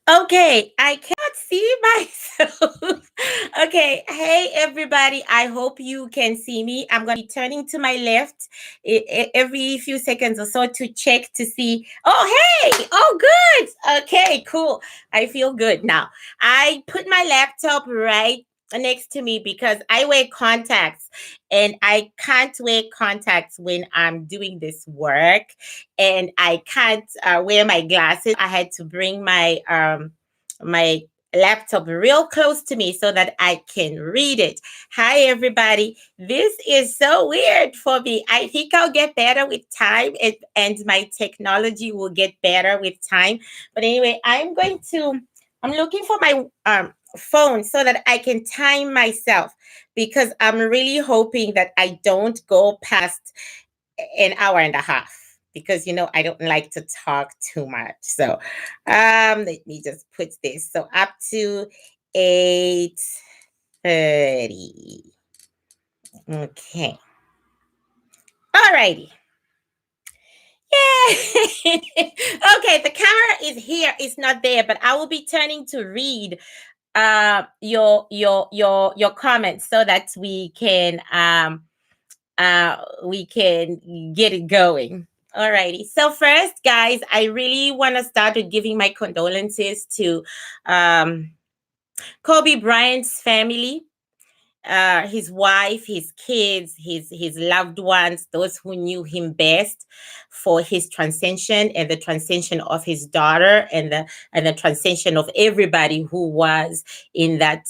Okay, I cannot see myself. Okay, hey everybody. I hope you can see me. I'm going to be turning to my left every few seconds or so to check to see. Oh, hey! Oh, good. Okay, cool. I feel good now. I put my laptop right next to me because I wear contacts and I can't wear contacts when I'm doing this work, and I can't wear my glasses. I had to bring my laptop real close to me so that I can read it. Hi everybody. This is so weird for me. I think I'll get better with time, and my technology will get better with time. But anyway, I'm looking for my phone so that I can time myself, because I'm really hoping that I don't go past an hour and a half, because I don't like to talk too much. So let me just put this. So up to 8:30. Okay. Alrighty. Yay! Okay, the camera is here, it's not there, but I will be turning to read your comments so that we can get it going. Alrighty. So first, guys, I really want to start with giving my condolences to um, Kobe Bryant's family, his wife, his kids, his loved ones, those who knew him best, for his transition and the transition of his daughter, and the transition of everybody who was in that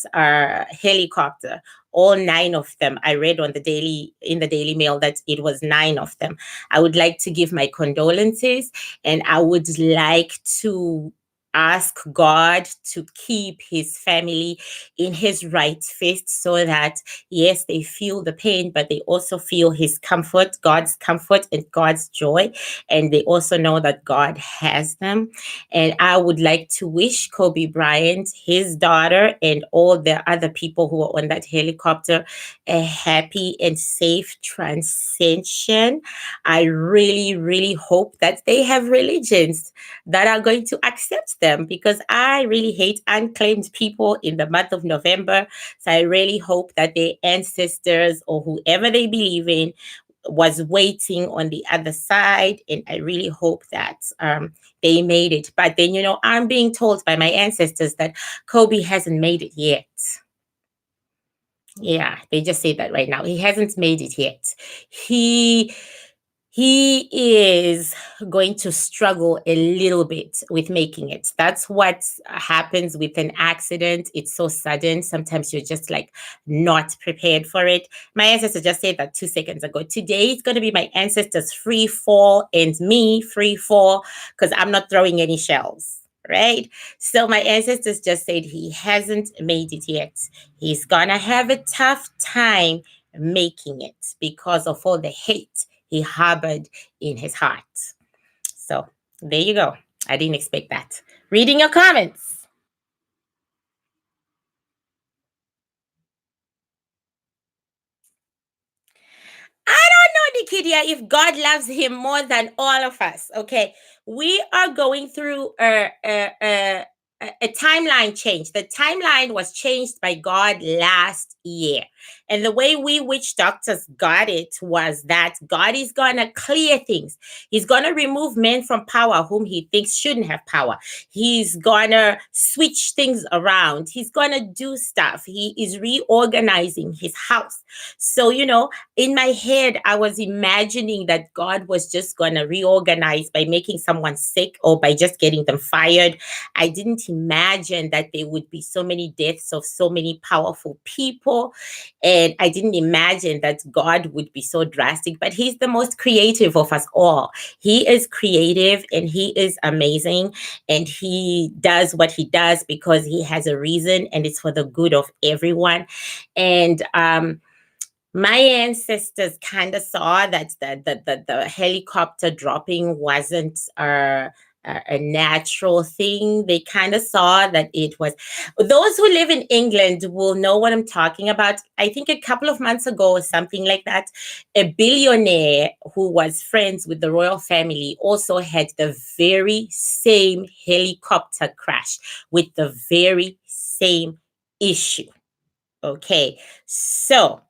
helicopter. All nine of them. I read in the Daily Mail that it was nine of them. I would like to give my condolences, and I would like to ask God to keep his family in his right fist, so that yes, they feel the pain, but they also feel his comfort, God's comfort and God's joy, and they also know that God has them. And I would like to wish Kobe Bryant, his daughter, and all the other people who were on that helicopter a happy and safe transition. I really, really hope that they have religions that are going to accept them, because I really hate unclaimed people in the month of November. So I really hope that their ancestors, or whoever they believe in, was waiting on the other side. And I really hope that they made it. But then, I'm being told by my ancestors that Kobe hasn't made it yet. Yeah, they just say that right now. He hasn't made it yet. He he is going to struggle a little bit with making it. That's what happens with an accident. It's so sudden. Sometimes you're just like not prepared for it. My ancestor just said that 2 seconds ago. Today is going to be my ancestors' free fall and me free fall, because I'm not throwing any shells. Right? So my ancestors just said he hasn't made it yet. He's gonna have a tough time making it because of all the hate he harbored in his heart. So there you go. I didn't expect that. Reading your comments. I don't know, Nikidia, if God loves him more than all of us. Okay, we are going through a timeline change. The timeline was changed by God last year. And the way we witch doctors got it was that God is going to clear things. He's going to remove men from power whom he thinks shouldn't have power. He's going to switch things around. He's going to do stuff. He is reorganizing his house. So, in my head, I was imagining that God was just going to reorganize by making someone sick or by just getting them fired. I didn't imagine that there would be so many deaths of so many powerful people. And I didn't imagine that God would be so drastic, but he's the most creative of us all. He is creative and he is amazing. And he does what he does because he has a reason, and it's for the good of everyone. And my ancestors kind of saw that the helicopter dropping wasn't a natural thing. They kind of saw that it was. Those who live in England will know what I'm talking about. I think a couple of months ago or something like that, a billionaire who was friends with the royal family also had the very same helicopter crash with the very same issue. Okay, so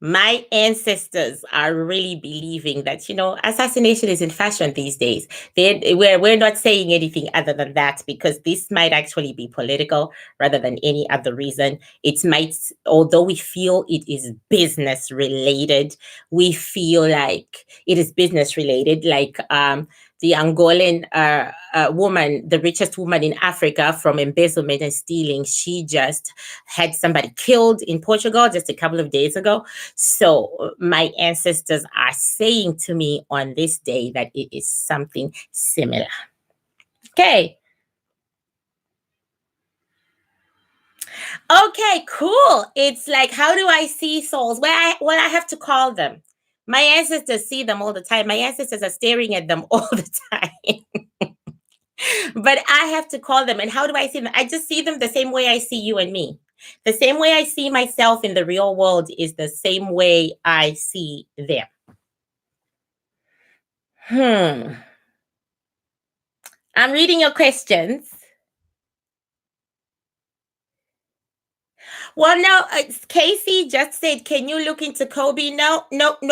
my ancestors are really believing that, assassination is in fashion these days. We're not saying anything other than that because this might actually be political rather than any other reason. It might, although we feel it is business related, we feel like it is business related, like the Angolan woman, the richest woman in Africa, from embezzlement and stealing. She just had somebody killed in Portugal just a couple of days ago. So my ancestors are saying to me on this day that it is something similar. Okay. Okay, cool. It's like, how do I see souls? Well, I have to call them. My ancestors see them all the time. My ancestors are staring at them all the time. But I have to call them. And how do I see them? I just see them the same way I see you and me. The same way I see myself in the real world is the same way I see them. I'm reading your questions. Well, no, Casey just said, can you look into Kobe? No,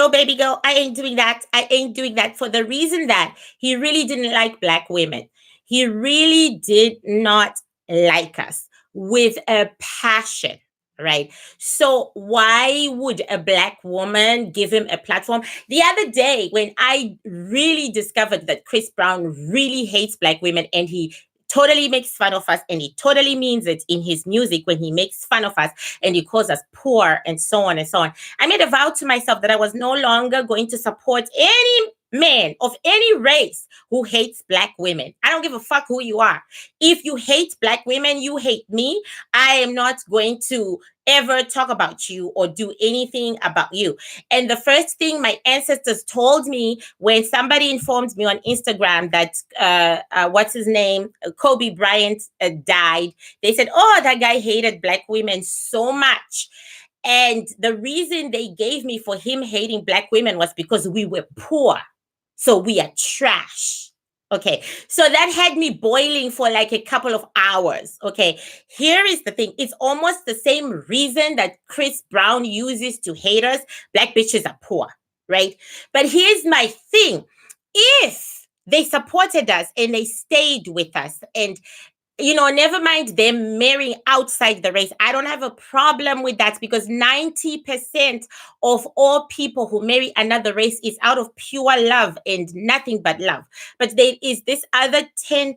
baby girl. I ain't doing that. I ain't doing that for the reason that he really didn't like Black women. He really did not like us with a passion. Right. So why would a Black woman give him a platform? The other day, when I really discovered that Chris Brown really hates Black women and he totally makes fun of us, and he totally means it in his music when he makes fun of us and he calls us poor and so on and so on, I made a vow to myself that I was no longer going to support any man of any race who hates Black women. I don't give a fuck who you are. If you hate Black women, you hate me. I am not going to ever talk about you or do anything about you. And the first thing my ancestors told me when somebody informed me on Instagram that what's his name, Kobe Bryant, died, they said, oh, that guy hated Black women so much. And the reason they gave me for him hating Black women was because we were poor. So we are trash. Okay. So that had me boiling for like a couple of hours. Okay. Here is the thing. It's almost the same reason that Chris Brown uses to hate us. Black bitches are poor. Right. But here's my thing. If they supported us and they stayed with us and never mind them marrying outside the race, I don't have a problem with that because 90% of all people who marry another race is out of pure love and nothing but love. But there is this other 10%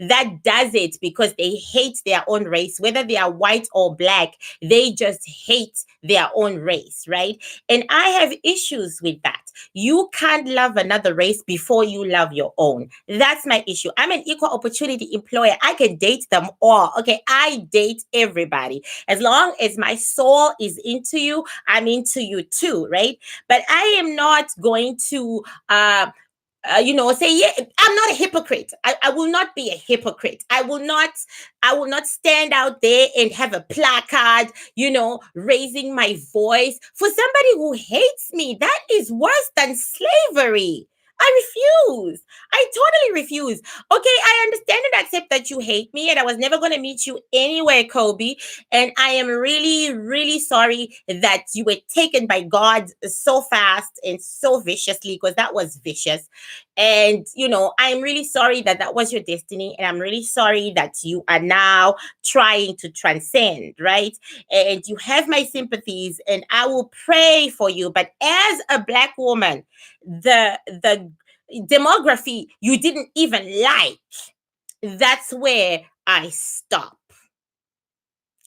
that does it because they hate their own race, whether they are white or Black, they just hate their own race, right? And I have issues with that. You can't love another race before you love your own. That's my issue. I'm an equal opportunity employer. I can date them all. Okay, I date everybody. As long as my soul is into you, I'm into you too, right? But I am not going to say, yeah, I'm not a hypocrite. I will not be a hypocrite. I will not stand out there and have a placard, raising my voice for somebody who hates me. That is worse than slavery. I refuse. I totally refuse. Okay, I understand and accept that you hate me and I was never going to meet you anywhere, Kobe. And I am really, really sorry that you were taken by God so fast and so viciously, because that was vicious. And, I'm really sorry that that was your destiny. And I'm really sorry that you are now trying to transcend, right? And you have my sympathies and I will pray for you. But as a Black woman, the demography you didn't even like, that's where I stop.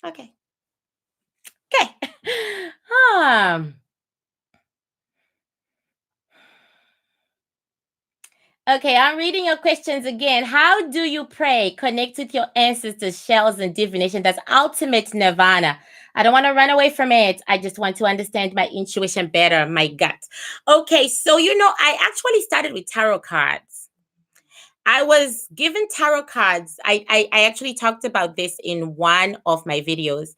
Okay. Okay, I'm reading your questions again. How do you pray? Connect with your ancestors, shells, and divination. That's ultimate nirvana. I don't want to run away from it. I just want to understand my intuition better, my gut. Okay, so I actually started with tarot cards. I was given tarot cards. I actually talked about this in one of my videos.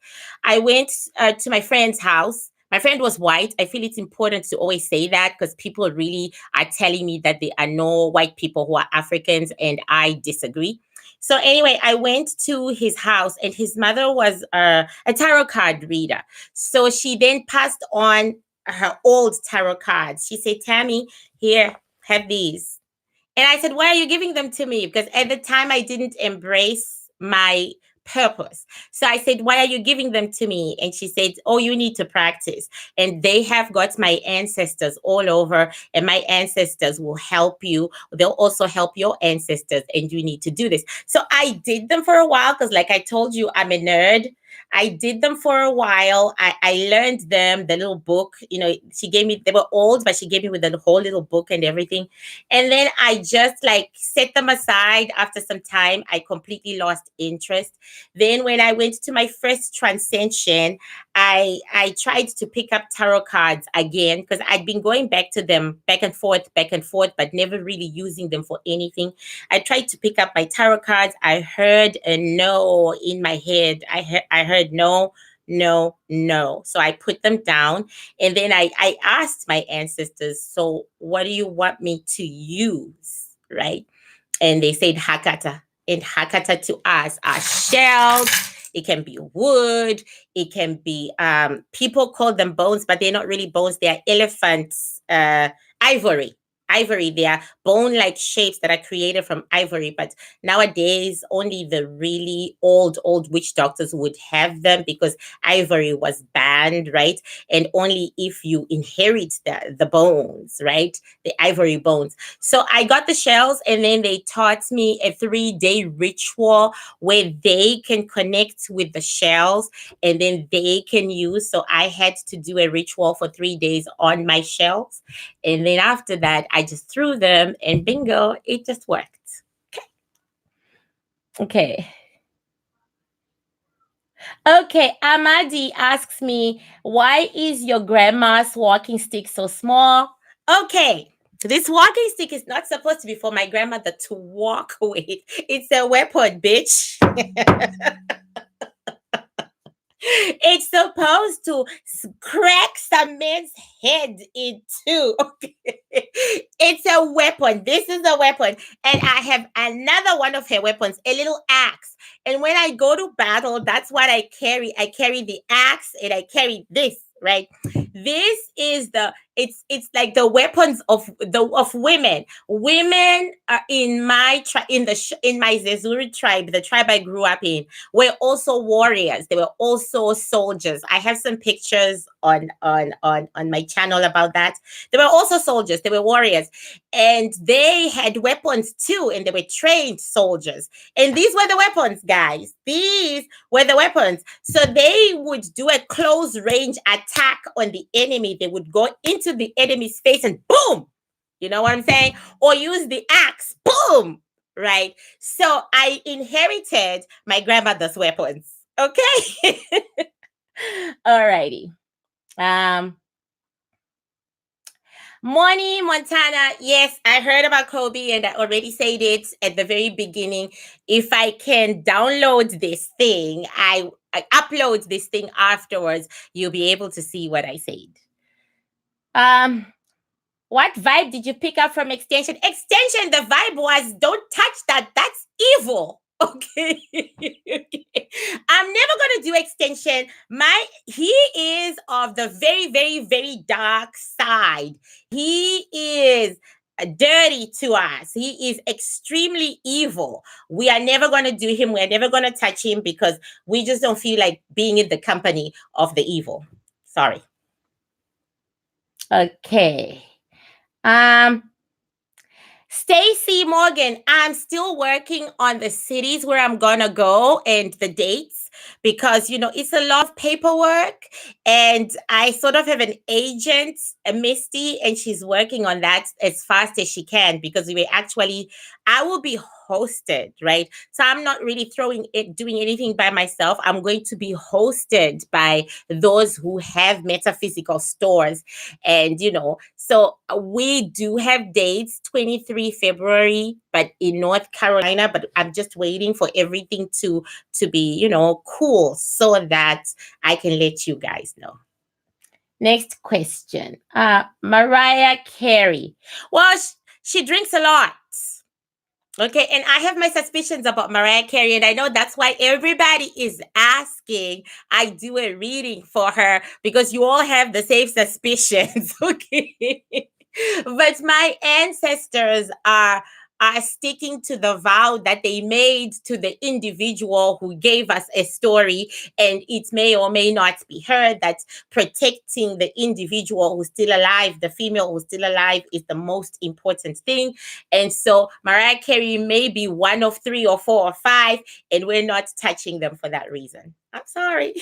I went to my friend's house. My friend was white. I feel it's important to always say that because people really are telling me that there are no white people who are Africans, and I disagree. So anyway, I went to his house, and his mother was a tarot card reader. So she then passed on her old tarot cards. She said, "Tammy, here, have these." And I said, "Why are you giving them to me?" Because at the time I didn't embrace my purpose. So I said, "Why are you giving them to me?" And she said, "Oh, you need to practice. And they have got my ancestors all over, and my ancestors will help you. They'll also help your ancestors, and you need to do this." So I did them for a while because, like I told you, I'm a nerd. I did them for a while. I learned them, the little book. She gave me, they were old, but she gave me with the whole little book and everything. And then I just like set them aside. After some time, I completely lost interest. Then when I went to my first transcension, I tried to pick up tarot cards again because I'd been going back to them back and forth, but never really using them for anything. I tried to pick up my tarot cards. I heard a no in my head. I heard no, no, no. So I put them down, and then I asked my ancestors, "So what do you want me to use?" Right? And they said Hakata. And Hakata to us are shells. It can be wood. It can be, people call them bones, but they're not really bones. They are elephants, ivory. Ivory, they are bone-like shapes that are created from ivory. But nowadays, only the really old witch doctors would have them because ivory was banned, right? And only if you inherit the bones, right? The ivory bones. So I got the shells, and then they taught me a 3-day ritual where they can connect with the shells, and then they can use. So I had to do a ritual for 3 days on my shells. And then after that, I just threw them, and bingo, it just worked. Okay. Okay, Amadi asks me, "Why is your grandma's walking stick so small?" Okay, this walking stick is not supposed to be for my grandmother to walk with. It's a weapon, bitch. It's supposed to crack some man's head in two. Okay. It's a weapon. This is a weapon. And I have another one of her weapons, a little axe. And when I go to battle, that's what I carry. I carry the axe, and I carry this, right? This is it's like the weapons of women. Women are in my tribe, in my Zezuru tribe, the tribe I grew up in, were also warriors. They were also soldiers. I have some pictures on my channel about that. They were also soldiers. They were warriors, and they had weapons too, and they were trained soldiers. And these were the weapons, guys. These were the weapons. So they would do a close range attack on the enemy. They would go into the enemy's face and boom. You know what I'm saying? Or use the axe. Boom. Right? So I inherited my grandmother's weapons. Okay. Alrighty. Moni Montana, yes, I heard about Kobe, and I already said it at the very beginning. If I can download this thing, I upload this thing afterwards, you'll be able to see what I said. What vibe did you pick up from extension? Extension, the vibe was, "Don't touch that. That's evil." Okay. I'm never gonna do extension. He is of the very, very, very dark side. He is dirty to us. He is extremely evil. We are never gonna do him. We're never gonna touch him because we just don't feel like being in the company of the evil. Sorry. Okay. Stacy Morgan, I'm still working on the cities where I'm gonna go and the dates because it's a lot of paperwork, and I sort of have an agent, a Misty, and she's working on that as fast as she can because we were actually I will be hosted, right? So I'm not really doing anything by myself. I'm going to be hosted by those who have metaphysical stores. And, so we do have dates, 23 February, but in North Carolina, but I'm just waiting for everything to be, cool so that I can let you guys know. Next question. Mariah Carey. Well, she drinks a lot. Okay, and I have my suspicions about Mariah Carey, and I know that's why everybody is asking I do a reading for her, because you all have the same suspicions. Okay. But my ancestors are sticking to the vow that they made to the individual who gave us a story, and it may or may not be heard that protecting the individual who's still alive, the female who's still alive, is the most important thing. And so Mariah Carey may be one of 3 or 4 or 5, and we're not touching them for that reason. I'm sorry.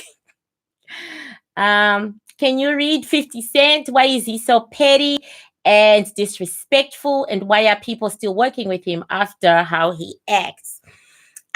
Can you read 50 Cent? Why is he so petty and disrespectful? And why are people still working with him after how he acts?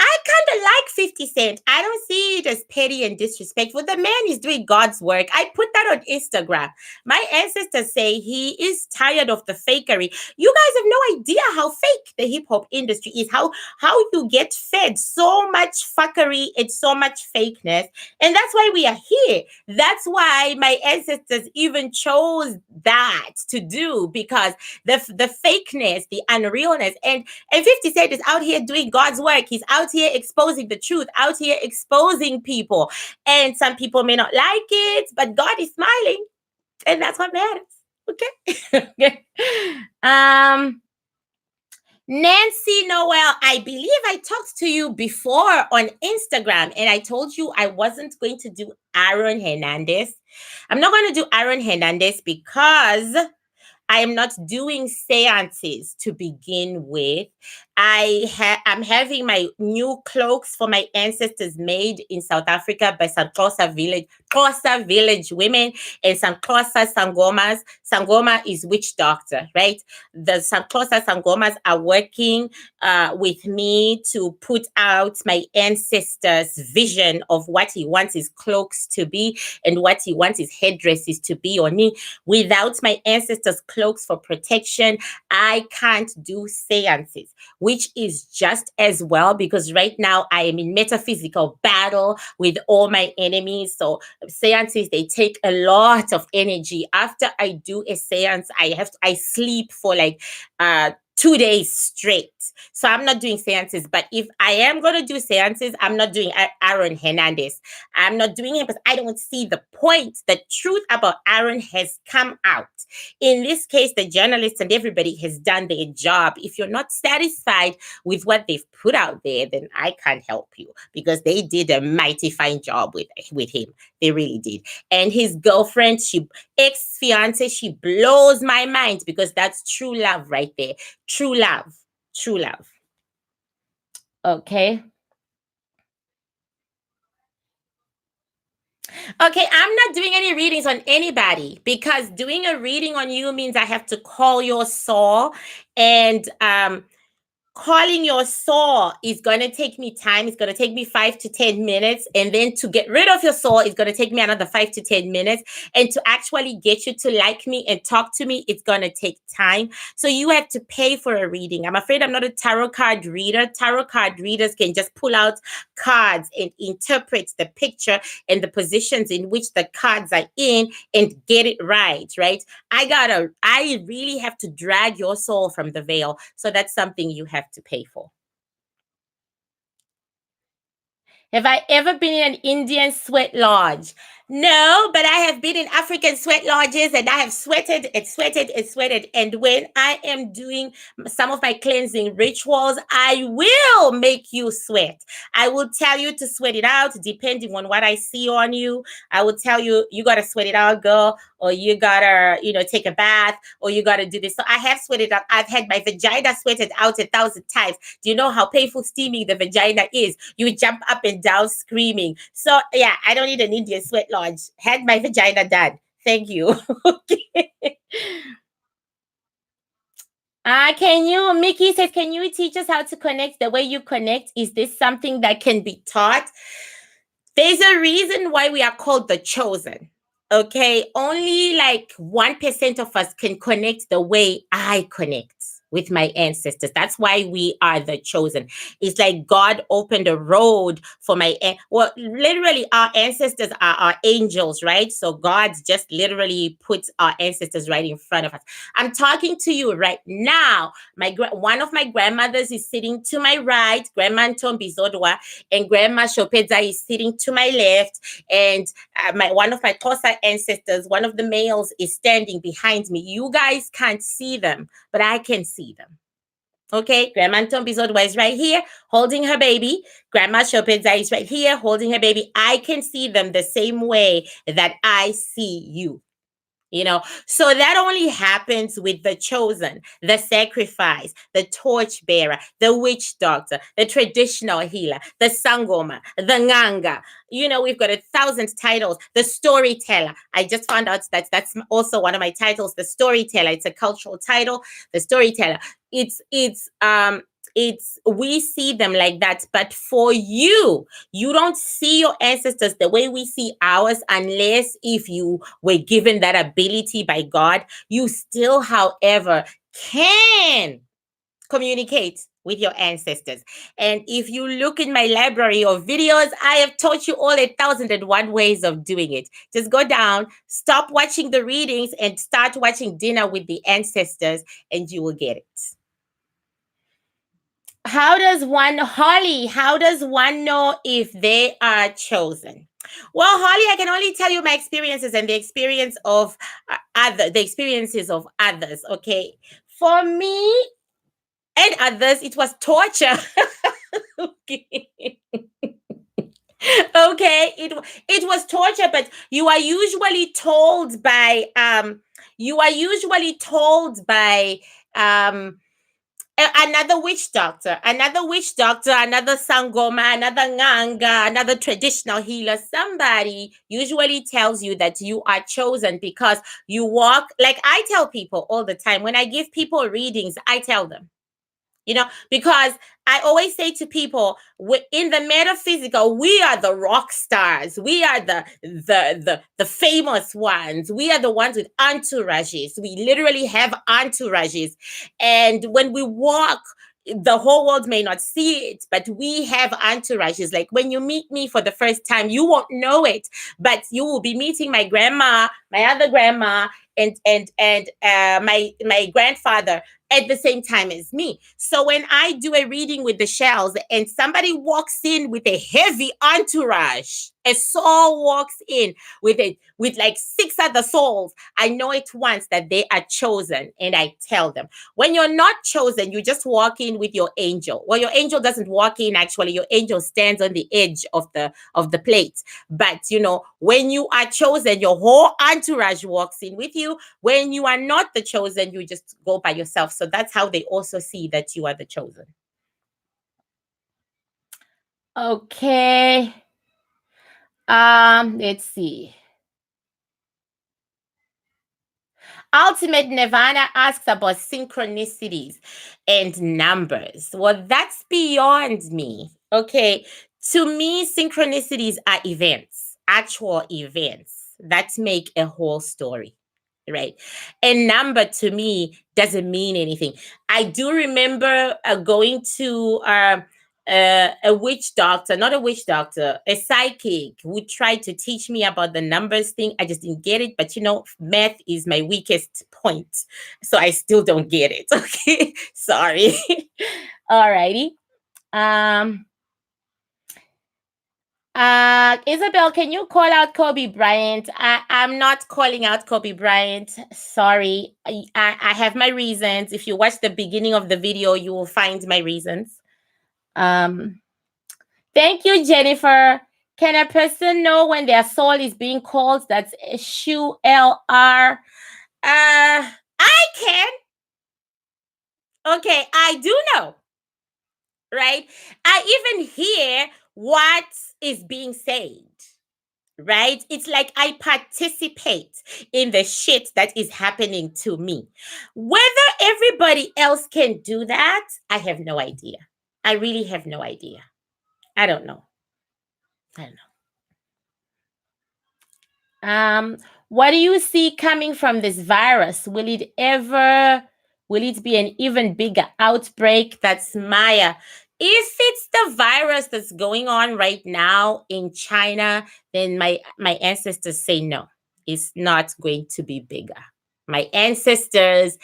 I kind of like 50 Cent. I don't see it as petty and disrespectful. The man is doing God's work. I put that on Instagram. My ancestors say he is tired of the fakery. You guys have no idea how fake the hip hop industry is, how you get fed so much fuckery and so much fakeness. And that's why we are here. That's why my ancestors even chose that to do, because the fakeness, the unrealness, and 50 Cent is out here doing God's work. He's out here exposing the truth, out here exposing people. And some people may not like it, but God is smiling. And that's what matters. Okay. Okay. Nancy Noel, I believe I talked to you before on Instagram, and I told you I wasn't going to do Aaron Hernandez. I'm not going to do Aaron Hernandez because I am not doing seances to begin with. I'm having my new cloaks for my ancestors made in South Africa by some Xhosa village women, and some Xhosa sangomas. Sangoma is Witchdoctor, right? The Xhosa sangomas are working with me to put out my ancestors' vision of what he wants his cloaks to be and what he wants his headdresses to be on me. Without my ancestors' cloaks for protection, I can't do seances, which is just as well, because right now I am in metaphysical battle with all my enemies. So seances, they take a lot of energy. After I do a seance, I sleep for like 2 days straight. So I'm not doing seances. But if I am going to do seances, I'm not doing Aaron Hernandez. I'm not doing it because I don't see the point. The truth about Aaron has come out. In this case, the journalists and everybody has done their job. If you're not satisfied with what they've put out there, then I can't help you, because they did a mighty fine job with him. They really did. And his girlfriend, ex-fiance, she blows my mind, because that's true love right there. True love. True love. Okay. Okay, I'm not doing any readings on anybody, because doing a reading on you means I have to call your soul, and calling your soul is going to take me time. It's going to take me 5 to 10 minutes. And then to get rid of your soul is going to take me another 5 to 10 minutes. And to actually get you to like me and talk to me, it's going to take time. So you have to pay for a reading. I'm afraid I'm not a tarot card reader. Tarot card readers can just pull out cards and interpret the picture and the positions in which the cards are in and get it right? I really have to drag your soul from the veil. So that's something you have to pay for. Have I ever been in an Indian sweat lodge? No, but I have been in African sweat lodges, and I have sweated and sweated and sweated. And when I am doing some of my cleansing rituals, I will make you sweat. I will tell you to sweat it out depending on what I see on you. I will tell you, you got to sweat it out, girl, or you got to, take a bath, or you got to do this. So I have sweated out. I've had my vagina sweated out 1,000 times. Do you know how painful steaming the vagina is? You jump up and down screaming. So yeah, I don't need an Indian sweat lodge. Had my vagina done. Thank you. Okay. Mickey says, can you teach us how to connect the way you connect? Is this something that can be taught? There's a reason why we are called the chosen. Okay. Only like 1% of us can connect the way I connect with my ancestors. That's why we are the chosen. It's like God opened a road for well, literally, our ancestors are our angels, right? So God just literally puts our ancestors right in front of us. I'm talking to you right now. One of my grandmothers is sitting to my right, Grandma Ntombi Zodwa, and Grandma Shopedza is sitting to my left, and one of my Xhosa ancestors, one of the males, is standing behind me. You guys can't see them, but I can see them. Okay, Grandma Ntombi Zodwa is right here holding her baby. Grandma Shopedza is right here holding her baby. I can see them the same way that I see you. So that only happens with the chosen, the sacrifice, the torchbearer, the witch doctor, the traditional healer, the sangoma, the nganga. We've got 1,000 titles. The storyteller. I just found out that that's also one of my titles, the storyteller. It's a cultural title, the storyteller. It's we see them like that, but for you don't see your ancestors the way we see ours, unless if you were given that ability by God. You still, however, can communicate with your ancestors. And if you look in my library of videos, I have taught you all 1,001 ways of doing it. Just go down, stop watching the readings, and start watching Dinner with the Ancestors, and you will get it. How does one know if they are chosen? Well, Holly, I can only tell you my experiences and the experiences of others. Okay, for me and others, it was torture. Okay. Okay, it was torture, but you are usually told by another witch doctor, another sangoma, another nganga, another traditional healer. Somebody usually tells you that you are chosen because you walk. Like I tell people all the time, when I give people readings, I tell them, because I always say to people, in the metaphysical, we are the rock stars. We are the famous ones. We are the ones with entourages. We literally have entourages. And when we walk, the whole world may not see it, but we have entourages. Like when you meet me for the first time, you won't know it, but you will be meeting my grandma, my other grandma, and my grandfather at the same time as me. So when I do a reading with the shells and somebody walks in with a heavy entourage, a soul walks in with like 6 other souls, I know at once that they are chosen, and I tell them. When you're not chosen, you just walk in with your angel. Well, your angel doesn't walk in, actually. Your angel stands on the edge of the plate. But when you are chosen, your whole entourage walks in with you. When you are not the chosen, you just go by yourself. So that's how they also see that you are the chosen. Okay. Let's see. Ultimate Nirvana asks about synchronicities and numbers. Well, that's beyond me. Okay. To me, synchronicities are events, actual events that make a whole story. Right. A number to me doesn't mean anything. I do remember going to a witch doctor, not a witch doctor, a psychic who tried to teach me about the numbers thing. I just didn't get it. But math is my weakest point. So I still don't get it. Okay. Sorry. Alrighty. Isobel, can you call out Kobe Bryant? I'm not calling out Kobe Bryant. Sorry. I have my reasons. If you watch the beginning of the video, you will find my reasons. Thank you, Jennifer. Can a person know when their soul is being called? That's SHULR. I can. Okay, I do know. Right? I even hear what is being said. right? It's like I participate in the shit that is happening to me. Whether everybody else can do that, I have no idea. I really have no idea. I don't know. I don't know. What do you see coming from this virus? Will it be an even bigger outbreak? That's Maya. If it's the virus that's going on right now in China, then my ancestors say no. It's not going to be bigger. My ancestors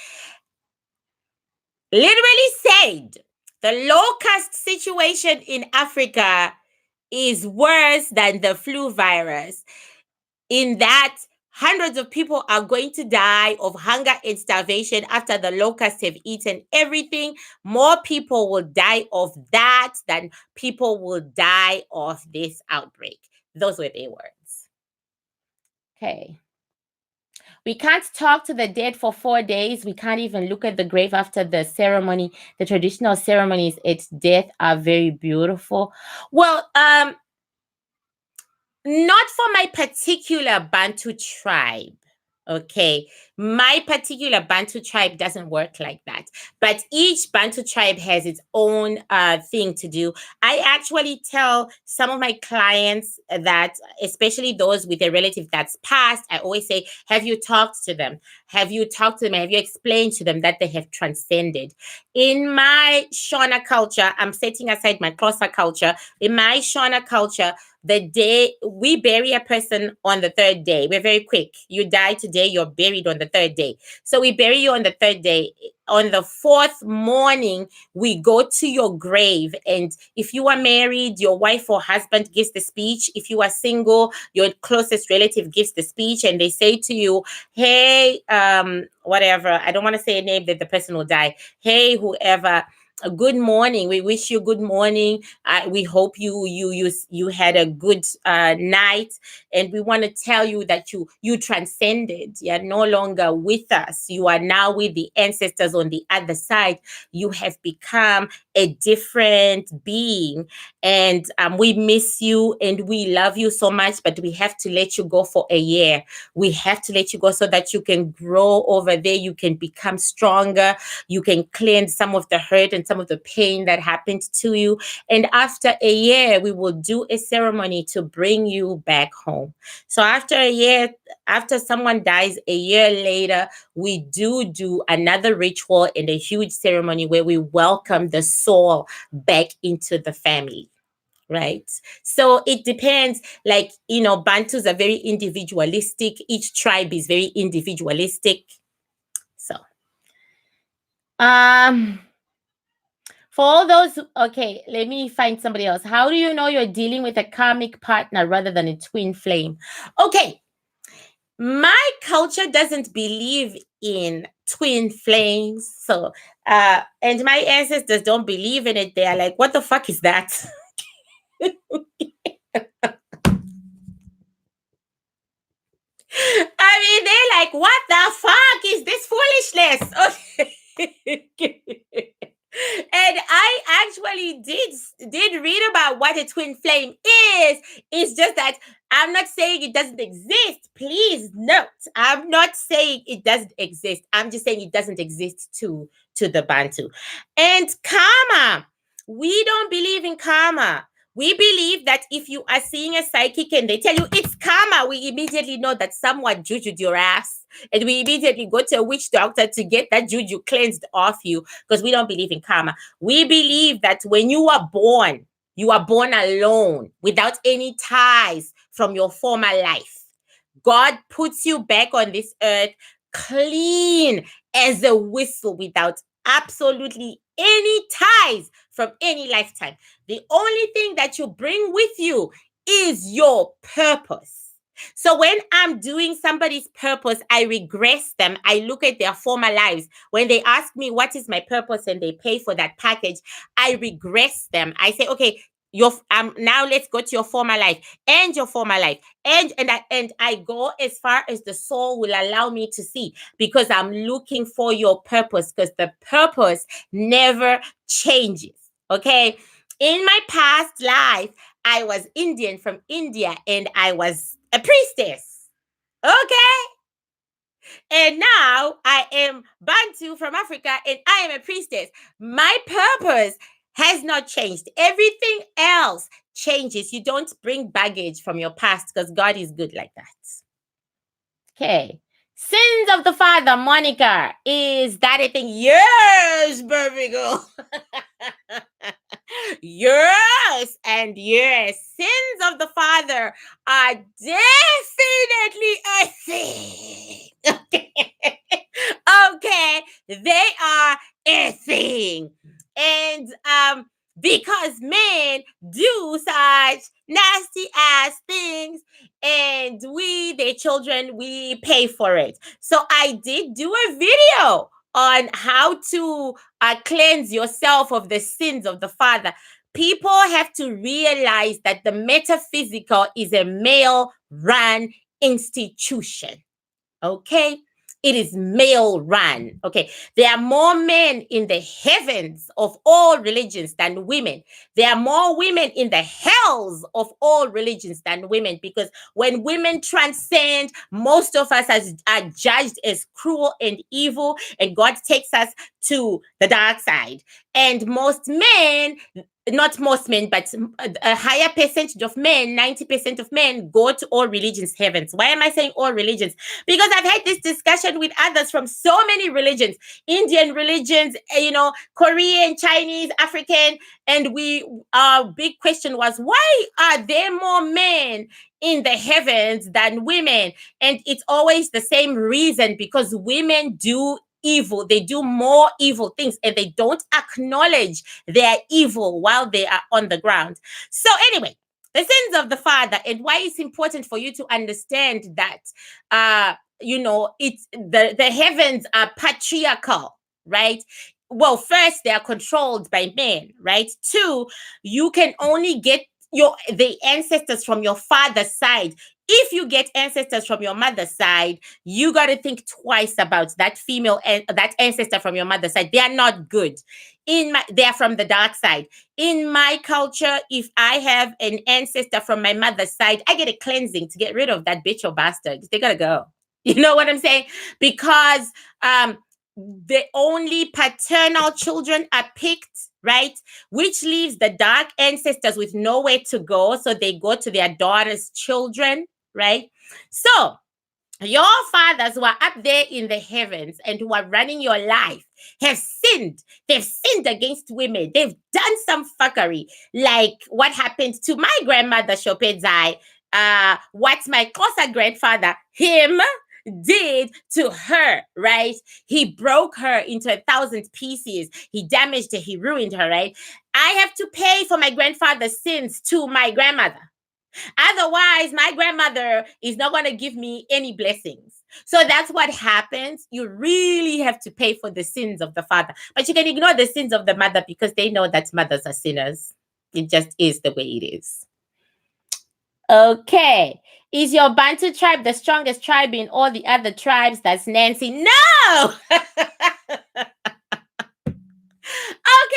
literally said the locust situation in Africa is worse than the flu virus, in that hundreds of people are going to die of hunger and starvation after the locusts have eaten everything. More people will die of that than people will die of this outbreak. Those were their words. Okay. We can't talk to the dead for 4 days. We can't even look at the grave after the ceremony. The traditional ceremonies at death are very beautiful. Well, not for my particular Bantu tribe. Okay. My particular Bantu tribe doesn't work like that. But each Bantu tribe has its own thing to do. I actually tell some of my clients that, especially those with a relative that's passed, I always say, have you talked to them? Have you talked to them? Have you explained to them that they have transcended? In my Shona culture, I'm setting aside my Xhosa culture. In my Shona culture, the day we bury a person on the third day, we're very quick. You die today, you're buried on the third day. So we bury you on the third day. On the fourth morning, we go to your grave. And if you are married, your wife or husband gives the speech. If you are single, your closest relative gives the speech. And they say to you, hey, whatever, I don't want to say a name that the person will die. Hey, whoever, good morning. We wish you good morning. We hope you had a good night, and we want to tell you that you transcended. You are no longer with us. You are now with the ancestors on the other side. You have become a different being, and we miss you and we love you so much. But we have to let you go for a year. We have to let you go so that you can grow over there. You can become stronger. You can cleanse some of the hurt and some of the pain that happened to you. And after a year, we will do a ceremony to bring you back home. So after a year, after someone dies a year later, we do another ritual and a huge ceremony where we welcome the soul back into the family. Right. So it depends. Like, Bantus are very individualistic. Each tribe is very individualistic. So, for all those, okay, let me find somebody else. How do you know you're dealing with a karmic partner rather than a twin flame? Okay, my culture doesn't believe in twin flames. So, and my ancestors don't believe in it. They are like, what the fuck is that? I mean, they're like, what the fuck is this foolishness? Okay. And I actually did read about what a twin flame is. It's just that I'm not saying it doesn't exist. Please note, I'm not saying it doesn't exist. I'm just saying it doesn't exist to the Bantu. And karma, we don't believe in karma. We believe that if you are seeing a psychic and they tell you it's karma, we immediately know that someone jujued your ass. And we immediately go to a witch doctor to get that juju cleansed off you, because we don't believe in karma. We believe that when you are born alone without any ties from your former life. God puts you back on this earth clean as a whistle without absolutely any ties from any lifetime. The only thing that you bring with you is your purpose. So when I'm doing somebody's purpose, I regress them. I look at their former lives. When they ask me what is my purpose and they pay for that package, I regress them. I say, okay, now let's go to your former life and your former life. And I go as far as the soul will allow me to see, because I'm looking for your purpose, because the purpose never changes. Okay. In my past life, I was Indian from India, and I was a priestess. Okay? And now I am Bantu from Africa and I am a priestess. My purpose has not changed. Everything else changes. You don't bring baggage from your past because God is good like that. Okay. Sins of the father, Monica. Is that a thing? Yes, baby girl. Yes, and yes. Sins of the father are definitely a thing. Okay, they are a thing. And because men do such nasty ass things, and we, their children, we pay for it. So I did do a video on how to cleanse yourself of the sins of the father. People have to realize that the metaphysical is a male run institution. Okay? It is male run. Okay. There are more men in the heavens of all religions than women. There are more women in the hells of all religions than women, because when women transcend, most of us are judged as cruel and evil, and God takes us to the dark side. And most men, not most men, but a higher percentage of men, 90% of men, go to all religions' heavens. Why am I saying all religions? Because I've had this discussion with others from so many religions, Indian religions, Korean, Chinese, African, and our big question was, why are there more men in the heavens than women? And it's always the same reason, because women do evil. They do more evil things, and they don't acknowledge their evil while they are on the ground. So anyway, the sins of the father, and why it's important for you to understand that it's the heavens are patriarchal, right? Well, first, they are controlled by men, right? Two, you can only get the ancestors from your father's side. If you get ancestors from your mother's side, you got to think twice about that female and that ancestor from your mother's side. They are not good. They are from the dark side. In my culture, if I have an ancestor from my mother's side, I get a cleansing to get rid of that bitch or bastard. They gotta go. You know what I'm saying? Because the only paternal children are picked, right? Which leaves the dark ancestors with nowhere to go. So they go to their daughter's children, right? So your fathers who are up there in the heavens and who are running your life have sinned. They've sinned against women. They've done some fuckery, like what happened to my grandmother, Shopedzai. What my Xhosa grandfather, him, did to her, right? He broke her into 1,000 pieces. He damaged her. He ruined her, right? I have to pay for my grandfather's sins to my grandmother. Otherwise, my grandmother is not going to give me any blessings. So that's what happens. You really have to pay for the sins of the father. But you can ignore the sins of the mother because they know that mothers are sinners. It just is the way it is. Okay. Is your Bantu tribe the strongest tribe in all the other tribes? That's Nancy. No!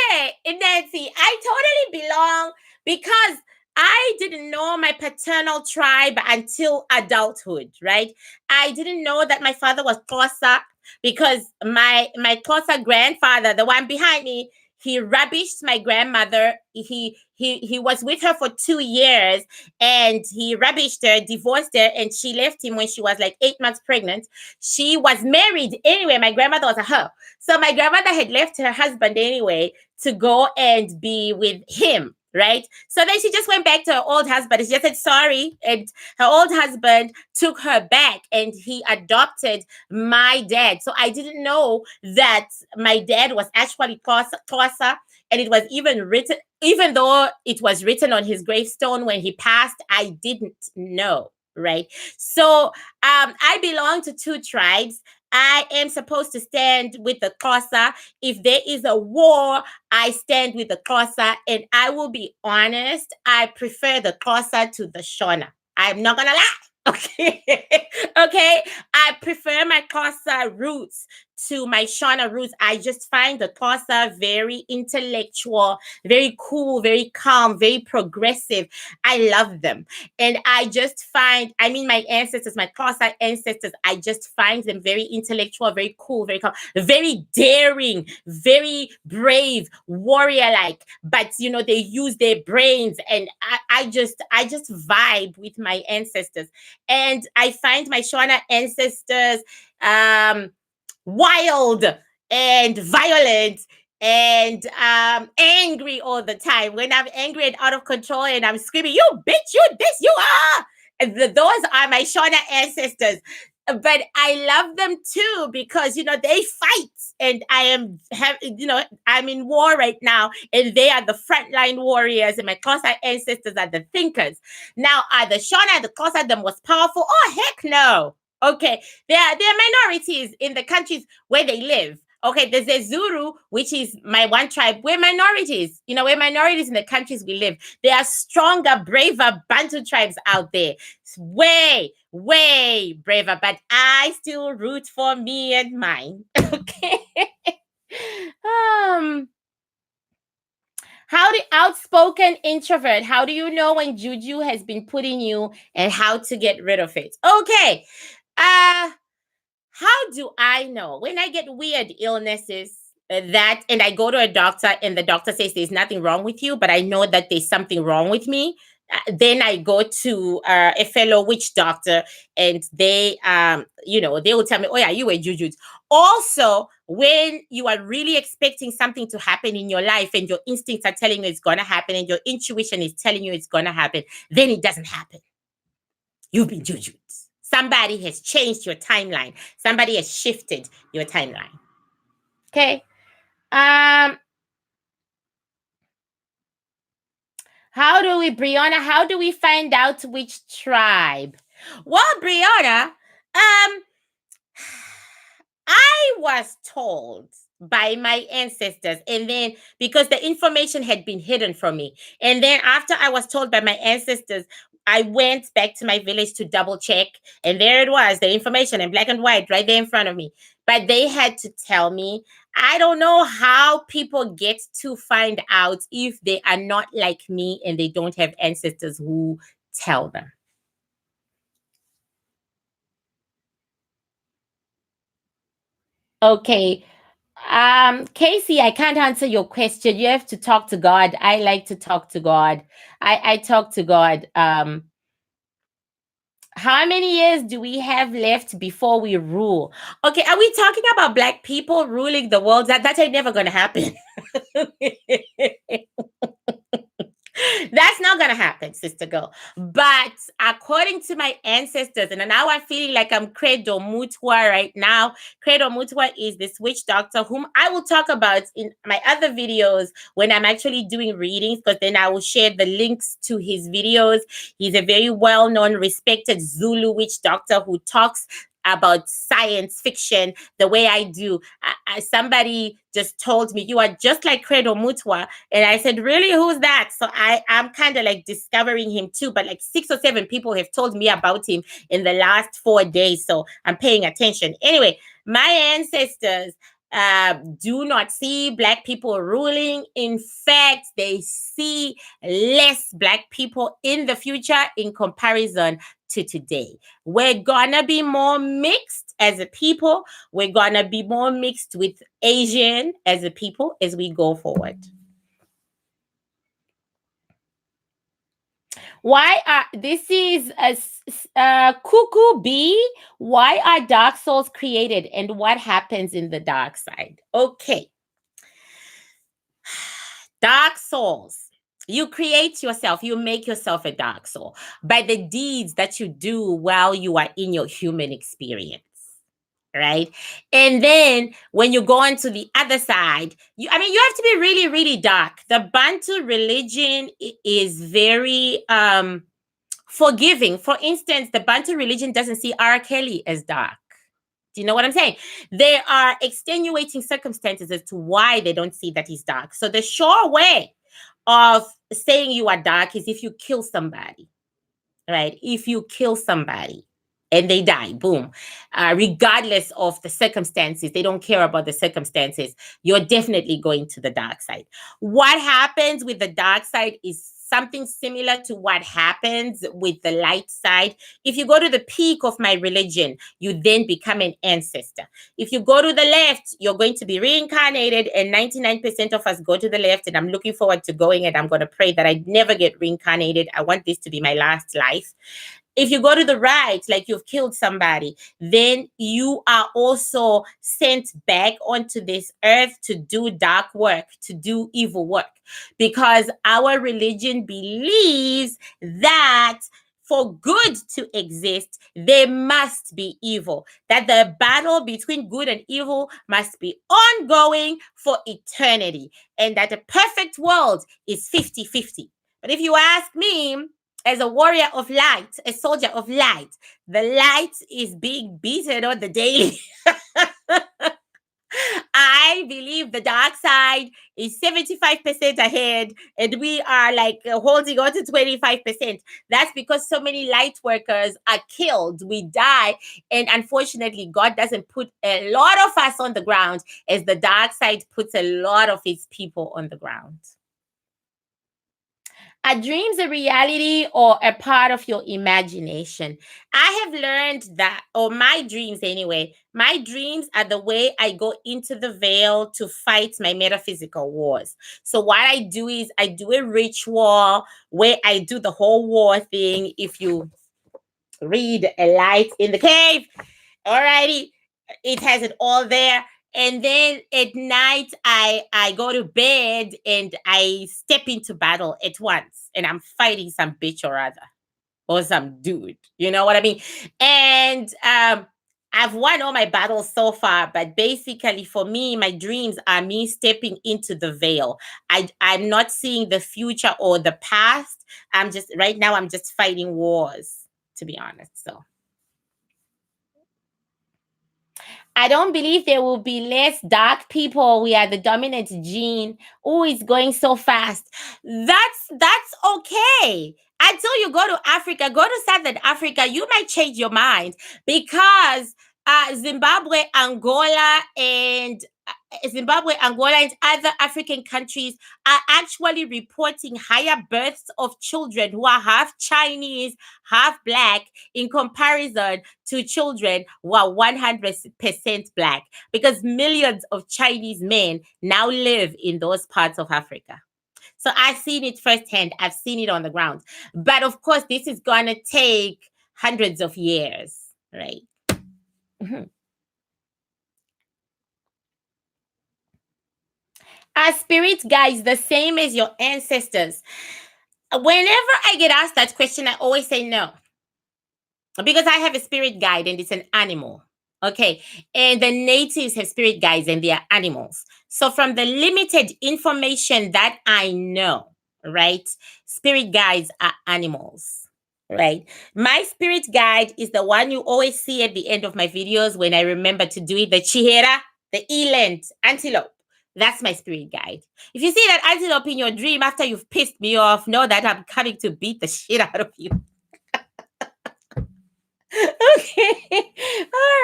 Okay, Nancy, I totally belong because I didn't know my paternal tribe until adulthood, right? I didn't know that my father was Xhosa because my Xhosa grandfather, the one behind me, he rubbished my grandmother. He was with her for 2 years and he rubbished her, divorced her, and she left him when she was like 8 months pregnant. She was married anyway. My grandmother was a hoe. So my grandmother had left her husband anyway to go and be with him, right? So then she just went back to her old husband. She just said sorry. And her old husband took her back and he adopted my dad. So I didn't know that my dad was actually Xhosa. And it was even written, even though it was written on his gravestone when he passed, I didn't know, right? So I belong to 2 tribes. I am supposed to stand with the Xhosa. If there is a war, I stand with the Xhosa. And I will be honest, I prefer the Xhosa to the Shona. I'm not going to lie. Okay. Okay. I prefer my Xhosa roots to my Shauna roots, I just find the Xhosa very intellectual, very cool, very calm, very progressive. I love them. And I just find, I mean, my ancestors, my Xhosa ancestors, I just find them very intellectual, very cool, very calm, very daring, very brave, warrior-like. But they use their brains, and I just vibe with my ancestors. And I find my Shauna ancestors wild and violent and angry all the time. When I'm angry and out of control and I'm screaming, "You bitch, you this, you are!" And those are my Shauna ancestors. But I love them too because they fight, and I'm in war right now, and they are the frontline warriors, and my Xhosa ancestors are the thinkers. Now, are the Shauna and the Xhosa the most powerful? Oh, heck no. Okay, they're minorities in the countries where they live. Okay, there's the Zulu, which is my one tribe. We're minorities. We're minorities in the countries we live. There are stronger, braver Bantu tribes out there. It's way, way braver. But I still root for me and mine. Okay. How the outspoken introvert, how do you know when juju has been put in you and how to get rid of it? Okay. How do I know when I get weird illnesses and I go to a doctor and the doctor says there's nothing wrong with you, but I know that there's something wrong with me? Then I go to a fellow witch doctor, and they will tell me, "Oh yeah, you were juju." Also, when you are really expecting something to happen in your life and your instincts are telling you it's going to happen and your intuition is telling you it's going to happen, then it doesn't happen. You've been jujued. Somebody has changed your timeline. Somebody has shifted your timeline. Okay. Brianna, how do we find out which tribe? Well, Brianna, I was told by my ancestors, and then because the information had been hidden from me, and then after I was told by my ancestors, I went back to my village to double check, and there it was, the information in black and white right there in front of me. But they had to tell me. I don't know how people get to find out if they are not like me and they don't have ancestors who tell them. Okay. Casey, I can't answer your question. You have to talk to God. I like to talk to God. I talk to God. How many years do we have left before we rule? Okay, are we talking about Black people ruling the world? That ain't never gonna happen. That's not gonna happen, sister girl. But according to my ancestors, and now I'm feeling like I'm Credo Mutwa right now. Credo Mutwa is this witch doctor whom I will talk about in my other videos when I'm actually doing readings, because then I will share the links to his videos. He's a very well-known, respected Zulu witch doctor who talks about science fiction the way I do. Somebody just told me, "You are just like Credo Mutwa." And I said, "Really? Who's that?" So I'm kind of like discovering him too. But like 6 or 7 people have told me about him in the last 4 days. So I'm paying attention. Anyway, my ancestors do not see Black people ruling. In fact, they see less Black people in the future in comparison to today. We're gonna be more mixed as a people. We're gonna be more mixed with Asian as a people as we go forward. This is a Cuckoo Bee. Why are dark souls created and what happens in the dark side? Okay. Dark souls. You create yourself, you make yourself a dark soul by the deeds that you do while you are in your human experience. Right. And then when you go into the other side, you have to be really, really dark. The Bantu religion is very forgiving. For instance, the Bantu religion doesn't see R. Kelly as dark. Do you know what I'm saying? There are extenuating circumstances as to why they don't see that he's dark. So the sure way of saying you are dark is if you kill somebody, right? If you kill somebody. and they die. Boom. Regardless of the circumstances, they don't care about the circumstances. You're definitely going to the dark side. What happens with the dark side is something similar to what happens with the light side. If you go to the peak of my religion, you then become an ancestor. If you go to the left, you're going to be reincarnated, and 99% of us go to the left, and I'm looking forward to going, and I'm going to pray that I never get reincarnated. I want this to be my last life. If you go to the right, like you've killed somebody, then you are also sent back onto this earth to do dark work, to do evil work, because our religion believes that for good to exist, there must be evil, that the battle between good and evil must be ongoing for eternity, and that a perfect world is 50-50. But if you ask me, as a warrior of light, a soldier of light, the light is being beaten on the daily. I believe the dark side is 75% ahead, and we are like holding on to 25%. That's because so many light workers are killed. We die. And unfortunately, God doesn't put a lot of us on the ground as the dark side puts a lot of its people on the ground. Are dreams a reality or a part of your imagination? I have learned that, or my dreams anyway, my dreams are the way I go into the veil to fight my metaphysical wars. So what I do is I do a ritual where I do the whole war thing. If you read A Light in the Cave, alrighty, it has it all there. And then at night, I go to bed and I step into battle at once. And I'm fighting some bitch or other, or some dude. You know what I mean? And I've won all my battles so far. But basically, for me, my dreams are me stepping into the veil. I'm not seeing the future or the past. Right now, I'm just fighting wars, to be honest. So I don't believe there will be less dark people. We are the dominant gene. Oh, it's going so fast. That's okay. Until you go to Africa, go to Southern Africa, you might change your mind, because Zimbabwe, Angola, and other African countries are actually reporting higher births of children who are half Chinese, half Black, in comparison to children who are 100% Black, because millions of Chinese men now live in those parts of Africa. So I've seen it firsthand. I've seen it on the ground. But of course, this is going to take hundreds of years, right? Are spirit guides the same as your ancestors? Whenever I get asked that question, I always say no, because I have a spirit guide and it's an animal. Okay. And the natives have spirit guides and they are animals. So, from the limited information that I know, right, spirit guides are animals, right? My spirit guide is the one you always see at the end of my videos when I remember to do it, the chihera, the eland, antelope. That's my spirit guide. If you see that antelope in your dream after you've pissed me off, know that I'm coming to beat the shit out of you. Okay.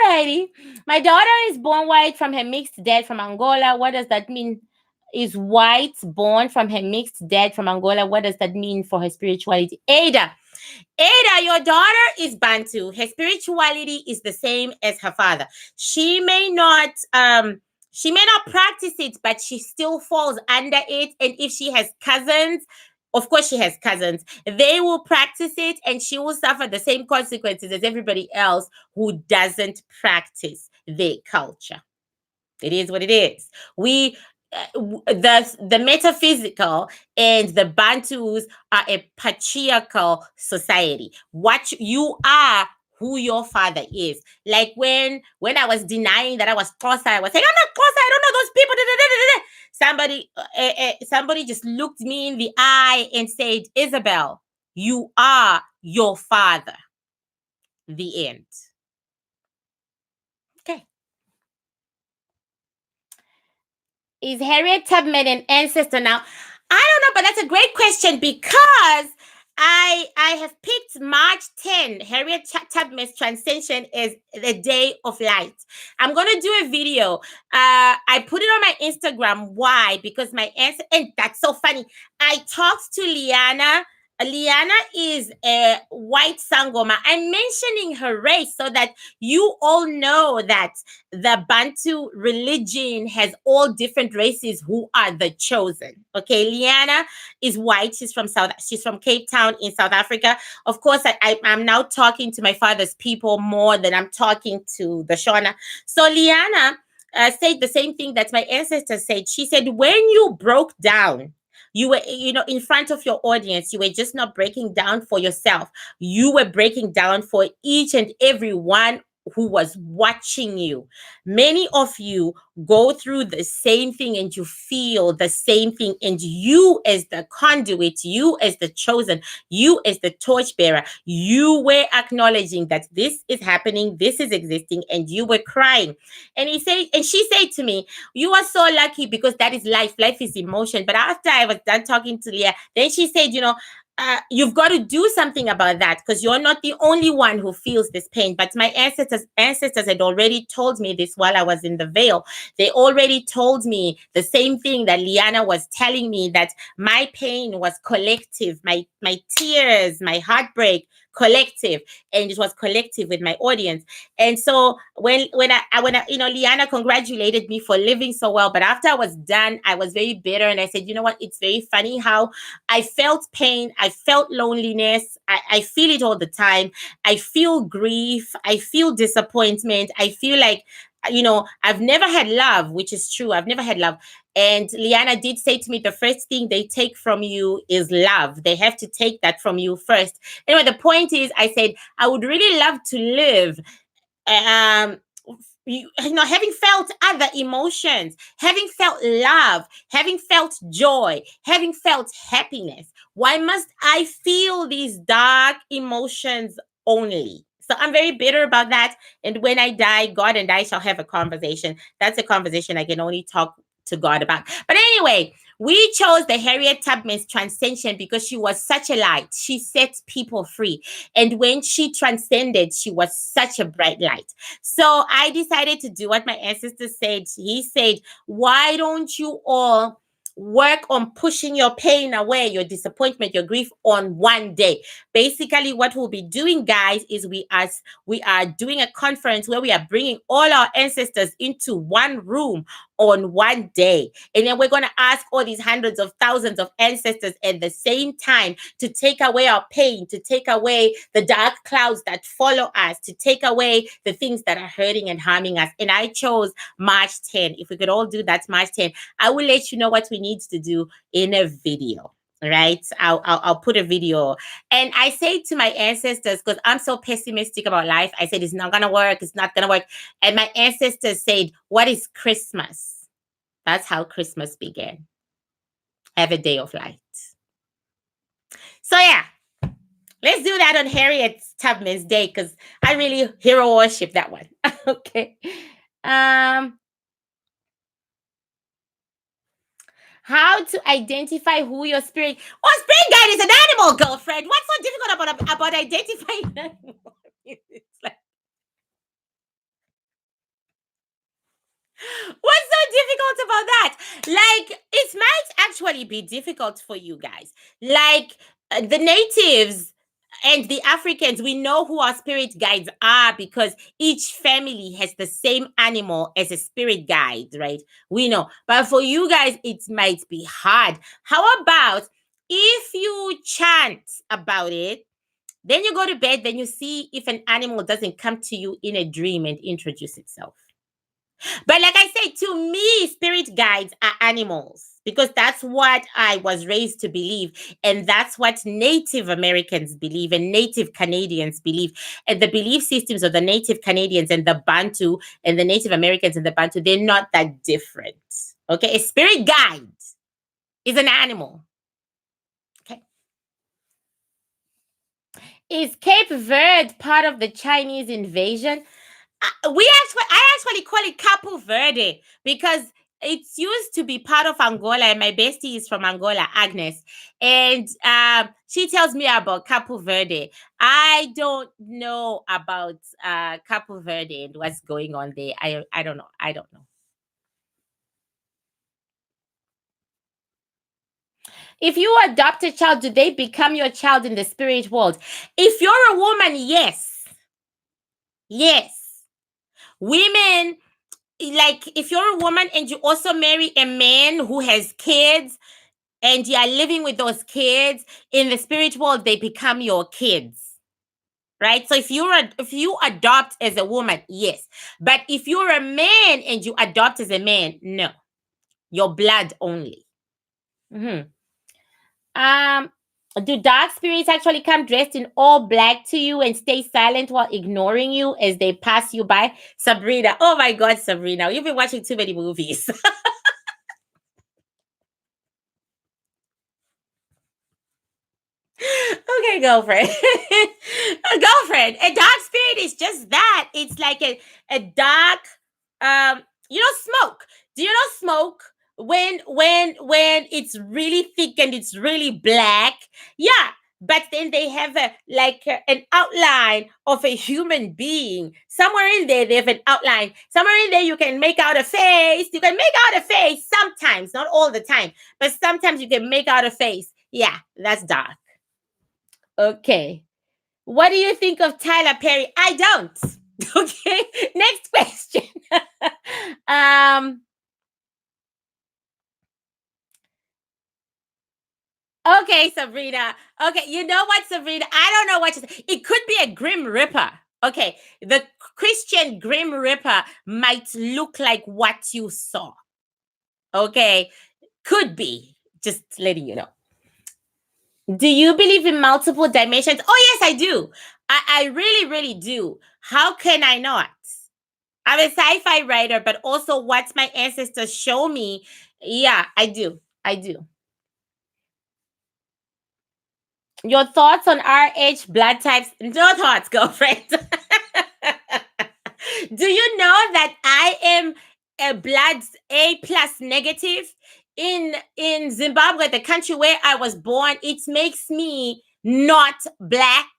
Alrighty. My daughter is born white from her mixed dad from Angola. What does that mean? Is white born from her mixed dad from Angola? What does that mean for her spirituality? Ada, your daughter is Bantu. Her spirituality is the same as her father. She may not practice it, but she still falls under it. And if she has cousins, of course she has cousins, they will practice it, and she will suffer the same consequences as everybody else who doesn't practice their culture. It is what it is. The metaphysical and the Bantus are a patriarchal society. What you are, who your father is. Like when I was denying that I was Xhosa, I was saying, I'm not Xhosa, I don't know those people. Somebody just looked me in the eye and said, Isobel, you are your father. The end. Okay. Is Harriet Tubman an ancestor? Now, I don't know, but that's a great question, because I have picked March 10, Harriet Tubman's Transcension is the day of light. I'm gonna do a video. I put it on my Instagram. Why? Because my answer, and that's so funny. I talked to Liana. Liana is a white Sangoma. I'm mentioning her race so that you all know that the Bantu religion has all different races who are the chosen. Okay, Liana is white. She's from Cape Town in South Africa. Of course, I'm now talking to my father's people more than I'm talking to the Shona. So Liana said the same thing that my ancestor said. She said, when you broke down, you were, in front of your audience, you were just not breaking down for yourself. You were breaking down for each and every one who was watching you. Many of you go through the same thing and you feel the same thing. And you, as the conduit, you, as the chosen, you, as the torchbearer, you were acknowledging that this is happening, this is existing, and you were crying. And she said to me, you are so lucky because that is life. Life is emotion. But after I was done talking to Leah, then she said, you've got to do something about that because you're not the only one who feels this pain. But my ancestors had already told me this while I was in the veil. They already told me the same thing that Liana was telling me, that my pain was collective, my tears, my heartbreak, collective, and it was collective with my audience. And so when Liana congratulated me for living so well, but after I was done, I was very bitter, and I said, you know what? It's very funny how I felt pain, I felt loneliness, I feel it all the time. I feel grief, I feel disappointment, I feel like, I've never had love, which is true. I've never had love. And Liana did say to me, the first thing they take from you is love. They have to take that from you first. Anyway, the point is, I said, I would really love to live, having felt other emotions, having felt love, having felt joy, having felt happiness. Why must I feel these dark emotions only? So I'm very bitter about that. And when I die, God and I shall have a conversation. That's a conversation I can only talk to God about. But anyway, we chose the Harriet Tubman's Transcension because she was such a light. She set people free. And when she transcended, she was such a bright light. So I decided to do what my ancestor said. He said, why don't you all work on pushing your pain away, your disappointment, your grief on one day? Basically, what we'll be doing, guys, is we are doing a conference where we are bringing all our ancestors into one room on one day. And then we're going to ask all these hundreds of thousands of ancestors at the same time to take away our pain, to take away the dark clouds that follow us, to take away the things that are hurting and harming us. And I chose March 10. If we could all do that, March 10, I will let you know what we need to do in a video. Right? I'll put a video. And I say to my ancestors, because I'm so pessimistic about life, I said, it's not going to work. It's not going to work. And my ancestors said, what is Christmas? That's how Christmas began. Have a day of light. So yeah, let's do that on Harriet Tubman's day, because I really hero worship that one. Okay. How to identify who your spirit... Oh, spirit guide is an animal, girlfriend. What's so difficult about identifying an animal? It's like... What's so difficult about that? Like, it might actually be difficult for you guys. Like, the natives and the Africans, we know who our spirit guides are because each family has the same animal as a spirit guide, right? We know. But for you guys, it might be hard. How about if you chant about it, then you go to bed, then you see if an animal doesn't come to you in a dream and introduce itself. But like I said, to me, spirit guides are animals because that's what I was raised to believe. And that's what Native Americans believe and Native Canadians believe. And the belief systems of the Native Canadians and the Bantu and the Native Americans and the Bantu, they're not that different. Okay, a spirit guide is an animal. Okay. Is Cape Verde part of the Chinese invasion? I actually call it Capo Verde because it's used to be part of Angola, and my bestie is from Angola, Agnes, and she tells me about Capo Verde. I don't know about Capo Verde and what's going on there. I don't know. I don't know. If you adopt a child, do they become your child in the spirit world? If you're a woman, yes. Yes. Women, like if you're a woman and you also marry a man who has kids and you are living with those kids, in the spirit world, they become your kids. Right? So if you adopt as a woman, yes. But if you're a man and you adopt as a man, no. Your blood only. Mm-hmm. Do dark spirits actually come dressed in all black to you and stay silent while ignoring you as they pass you by? Sabrina. Oh my God, Sabrina. You've been watching too many movies. Okay, girlfriend. Girlfriend. A dark spirit is just that. It's like a dark, smoke. Do you know smoke? When it's really thick and it's really black, yeah, but then they have an outline of a human being somewhere in there. They have an outline somewhere in there. You can make out a face. You can make out a face sometimes, not all the time, but sometimes you can make out a face. Yeah, that's dark. Okay, what do you think of Tyler Perry? I don't. Okay, next question. Okay, Sabrina. Okay, you know what, Sabrina? I don't know what to say. It could be a Grim Reaper. Okay, the Christian Grim Reaper might look like what you saw. Okay, could be. Just letting you know. Do you believe in multiple dimensions? Oh, yes, I do. I really, really do. How can I not? I'm a sci-fi writer, but also what my ancestors show me. Yeah, I do. I do. Your thoughts on RH blood types? No thoughts, girlfriend. Do you know that I am a blood A plus negative? In Zimbabwe, the country where I was born, it makes me not black.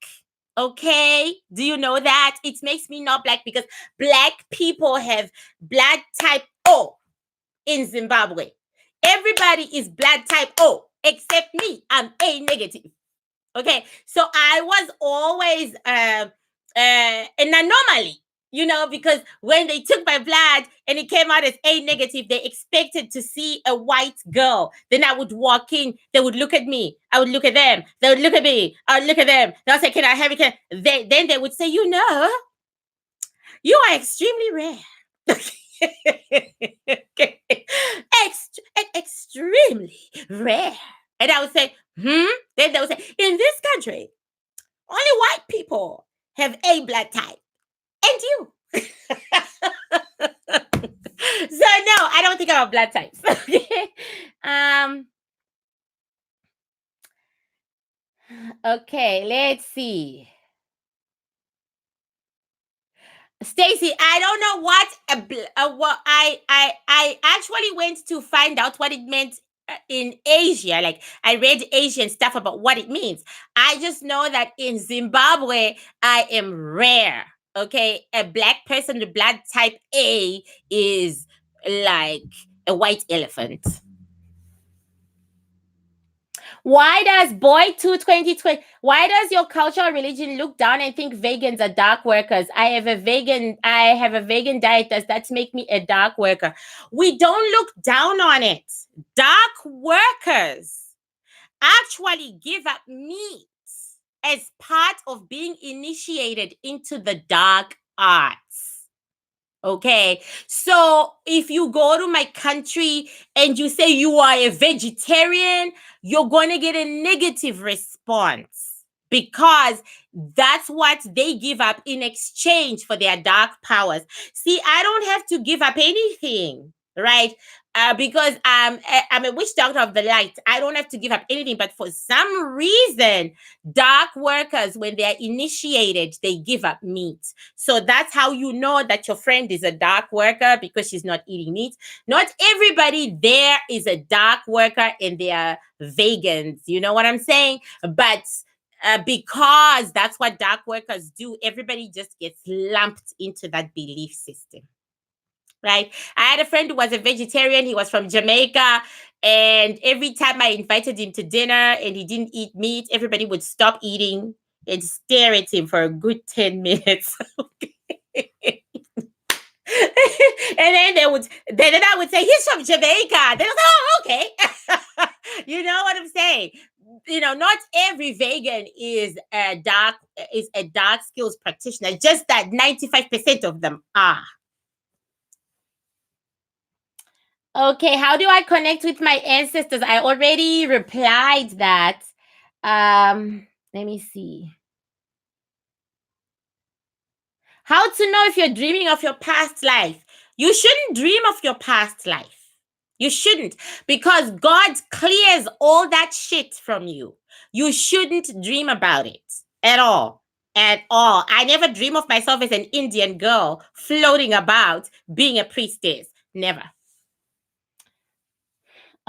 Okay, do you know that? It makes me not black because black people have blood type O in Zimbabwe. Everybody is blood type O except me. I'm A negative. Okay, so I was always an anomaly, because when they took my blood and it came out as A negative, they expected to see a white girl. Then I would walk in, they would look at me, I would look at them, they would look at me, I would look at them. They'll say, "Can I have it?" Then they would say, "You are extremely rare." Extremely rare. And I would say, Then they would say, "In this country, only white people have A blood type. And you." So no, I don't think I'm a blood type. Okay, let's see. Stacy, I don't know what I actually went to find out what it meant in Asia. Like I read Asian stuff about what it means. I just know that in Zimbabwe, I am rare. Okay, a black person with blood type A is like a white elephant. Why does Boy 2020? Why does your cultural religion look down and think vegans are dark workers? I have a vegan diet. Does that make me a dark worker? We don't look down on it. Dark workers actually give up meat as part of being initiated into the dark arts. Okay, so if you go to my country and you say you are a vegetarian, you're going to get a negative response because that's what they give up in exchange for their dark powers. See, I don't have to give up anything, right? because I'm a witch doctor of the light. I don't have to give up anything. But for some reason, dark workers, when they are initiated, they give up meat. So that's how you know that your friend is a dark worker, because she's not eating meat. Not everybody there is a dark worker and they are vegans. You know what I'm saying? But because that's what dark workers do, everybody just gets lumped into that belief system. Right. I had a friend who was a vegetarian. He was from Jamaica. And every time I invited him to dinner and he didn't eat meat, everybody would stop eating and stare at him for a good 10 minutes. And then I would say, he's from Jamaica. They're like, oh, okay. You know what I'm saying? You know, not every vegan is a dark skills practitioner. Just that 95% of them are. Okay, how do I connect with my ancestors? I already replied that. Let me see. How to know if you're dreaming of your past life? You shouldn't dream of your past life. You shouldn't, because God clears all that shit from you. You shouldn't dream about it at all. At all. I never dream of myself as an Indian girl floating about being a priestess. Never.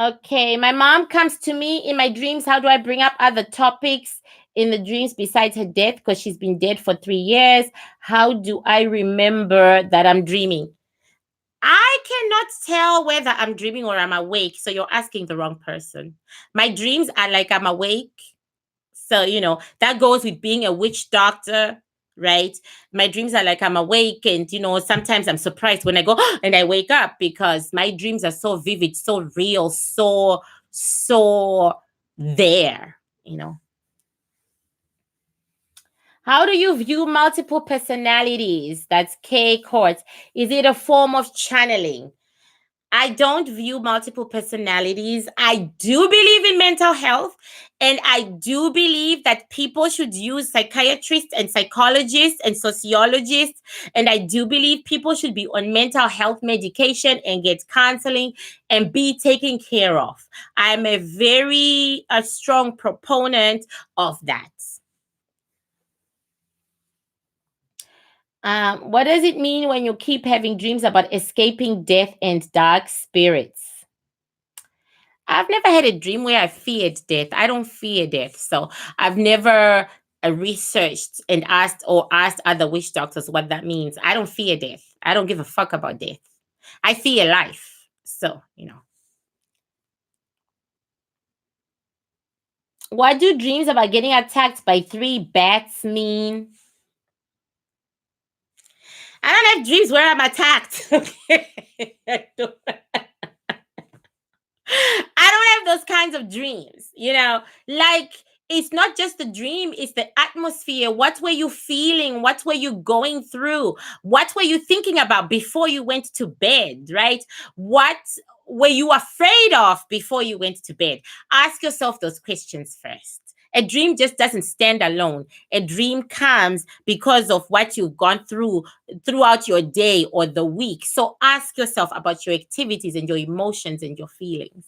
Okay, my mom comes to me in my dreams. How do I bring up other topics in the dreams besides her death? Because she's been dead for 3 years. How do I remember that I'm dreaming? I cannot tell whether I'm dreaming or I'm awake. So you're asking the wrong person. My dreams are like I'm awake. So, you know, that goes with being a witch doctor, right? My dreams are like I'm awake, and, you know, sometimes I'm surprised when I go and I wake up, because my dreams are so vivid, so real, so there, you know. How do you view multiple personalities? That's K Courts. Is it a form of channeling? I don't view multiple personalities. I do believe in mental health, and I do believe that people should use psychiatrists and psychologists and sociologists. And I do believe people should be on mental health medication and get counseling and be taken care of. I'm a very strong proponent of that. What does it mean when you keep having dreams about escaping death and dark spirits? I've never had a dream where I feared death. I don't fear death. So I've never researched and asked other witch doctors what that means. I don't fear death. I don't give a fuck about death. I fear life. So, you know. What do dreams about getting attacked by 3 bats mean? I don't have dreams where I'm attacked. I don't have those kinds of dreams, you know, like it's not just the dream, it's the atmosphere. What were you feeling? What were you going through? What were you thinking about before you went to bed, right? What were you afraid of before you went to bed? Ask yourself those questions first. A dream just doesn't stand alone. A dream comes because of what you've gone through throughout your day or the week. So ask yourself about your activities and your emotions and your feelings.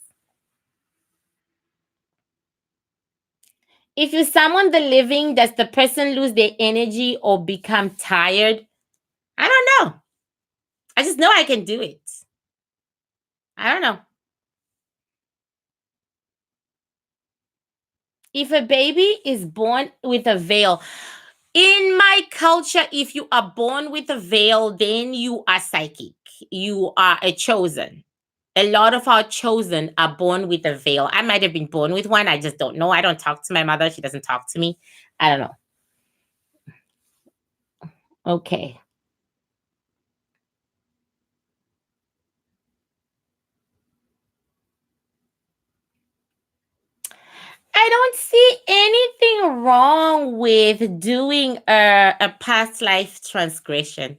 If you summon the living, does the person lose their energy or become tired? I don't know. I just know I can do it. I don't know. If a baby is born with a veil, in my culture, if you are born with a veil, then you are psychic. You are a chosen. A lot of our chosen are born with a veil. I might have been born with one. I just don't know. I don't talk to my mother. She doesn't talk to me. I don't know. Okay. I don't see anything wrong with doing a past life transgression.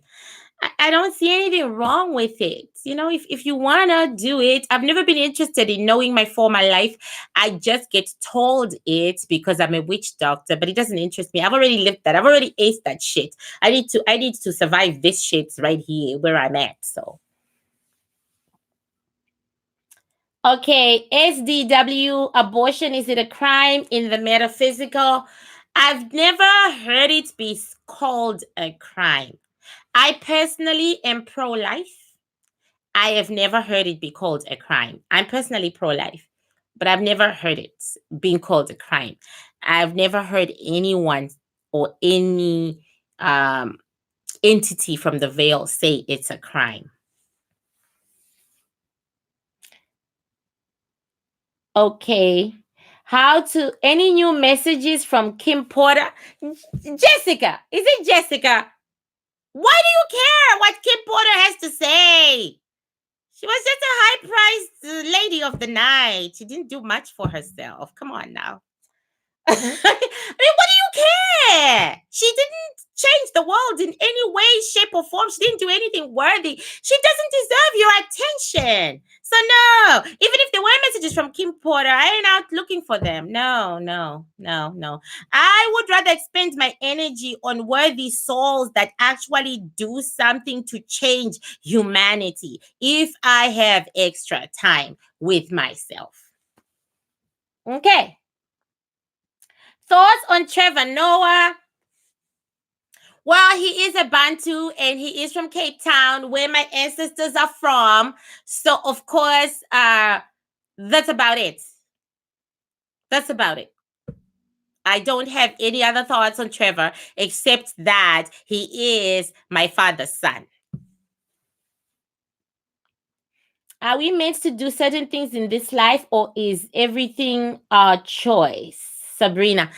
I don't see anything wrong with it. You know, if you want to do it, I've never been interested in knowing my former life. I just get told it because I'm a witch doctor, but it doesn't interest me. I've already lived that. I've already aced that shit. I need to survive this shit right here where I'm at. So Okay, SDW, abortion, is it a crime in the metaphysical? I've never heard it be called a crime. I personally am pro-life. I have never heard it be called a crime. I'm personally pro-life, but I've never heard it being called a crime. I've never heard anyone or any entity from the veil say it's a crime. Okay. Any new messages from Kim Porter? Jessica, is it Jessica? Why do you care what Kim Porter has to say? She was just a high-priced lady of the night. She didn't do much for herself. Come on now. I mean, what do you care? She didn't change the world in any way, shape, or form. She didn't do anything worthy. She doesn't deserve your attention. So no, even if there were messages from Kim Porter, I ain't out looking for them. No. I would rather spend my energy on worthy souls that actually do something to change humanity if I have extra time with myself. Okay. Thoughts on Trevor Noah? Well, he is a Bantu and he is from Cape Town, where my ancestors are from. So, of course, that's about it. That's about it. I don't have any other thoughts on Trevor except that he is my father's son. Are we meant to do certain things in this life, or is everything our choice? Sabrina,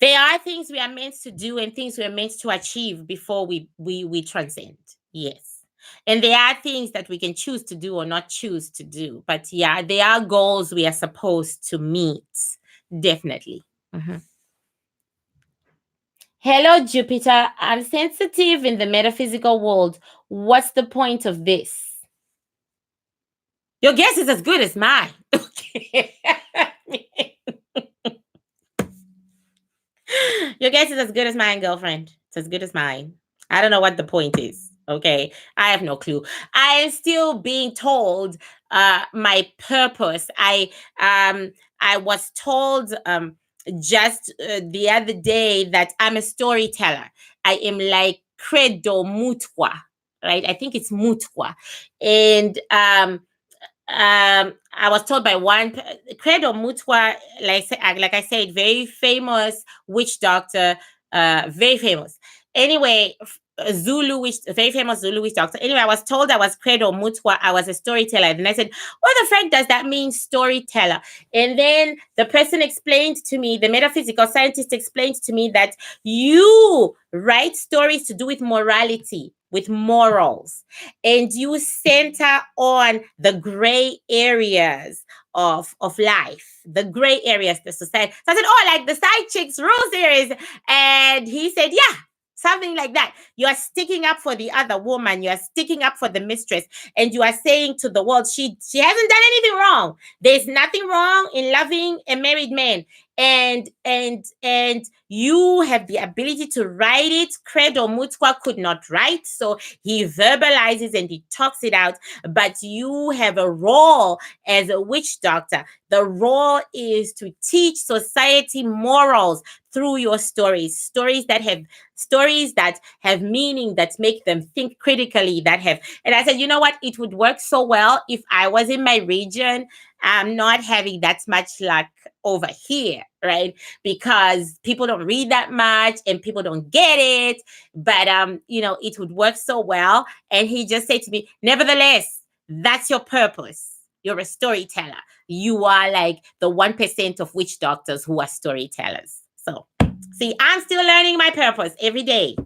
there are things we are meant to do and things we are meant to achieve before we transcend. Yes. And there are things that we can choose to do or not choose to do. But yeah, there are goals we are supposed to meet. Definitely. Mm-hmm. Hello, Jupiter. I'm sensitive in the metaphysical world. What's the point of this? Your guess is as good as mine. Okay. Your guess is as good as mine, girlfriend. It's as good as mine. I don't know what the point is. Okay. I have no clue. I am still being told my purpose. I was told just the other day that I'm a storyteller. I am like Credo Mutwa, right? I think it's Mutwa. And I was told by one Credo Mutwa, like I said, very famous witch doctor, very famous. Anyway, very famous Zulu witch doctor. Anyway, I was told I was Credo Mutwa. I was a storyteller, and I said, "What the frick does that mean, storyteller?" And then the person explained to me, the metaphysical scientist explained to me that you write stories to do with morality, with morals, and you center on the gray areas of life, the gray areas, the society. So I said, "Oh, like the side chicks rule series." And he said, "Yeah, something like that. You are sticking up for the other woman. You are sticking up for the mistress, and you are saying to the world, she hasn't done anything wrong. There's nothing wrong in loving a married man, and you have the ability to write it. Credo Mutwa could not write, so he verbalizes and he talks it out. But you have a role as a witch doctor. The role is to teach society morals through your stories that have meaning, that make them think critically, that have." And I said, "You know what? It would work so well if I was in my region. I'm not having that much luck over here, right? Because people don't read that much and people don't get it. But it would work so well." And he just said to me, "Nevertheless, that's your purpose. You're a storyteller. You are like the 1% of witch doctors who are storytellers." So, see, I'm still learning my purpose every day.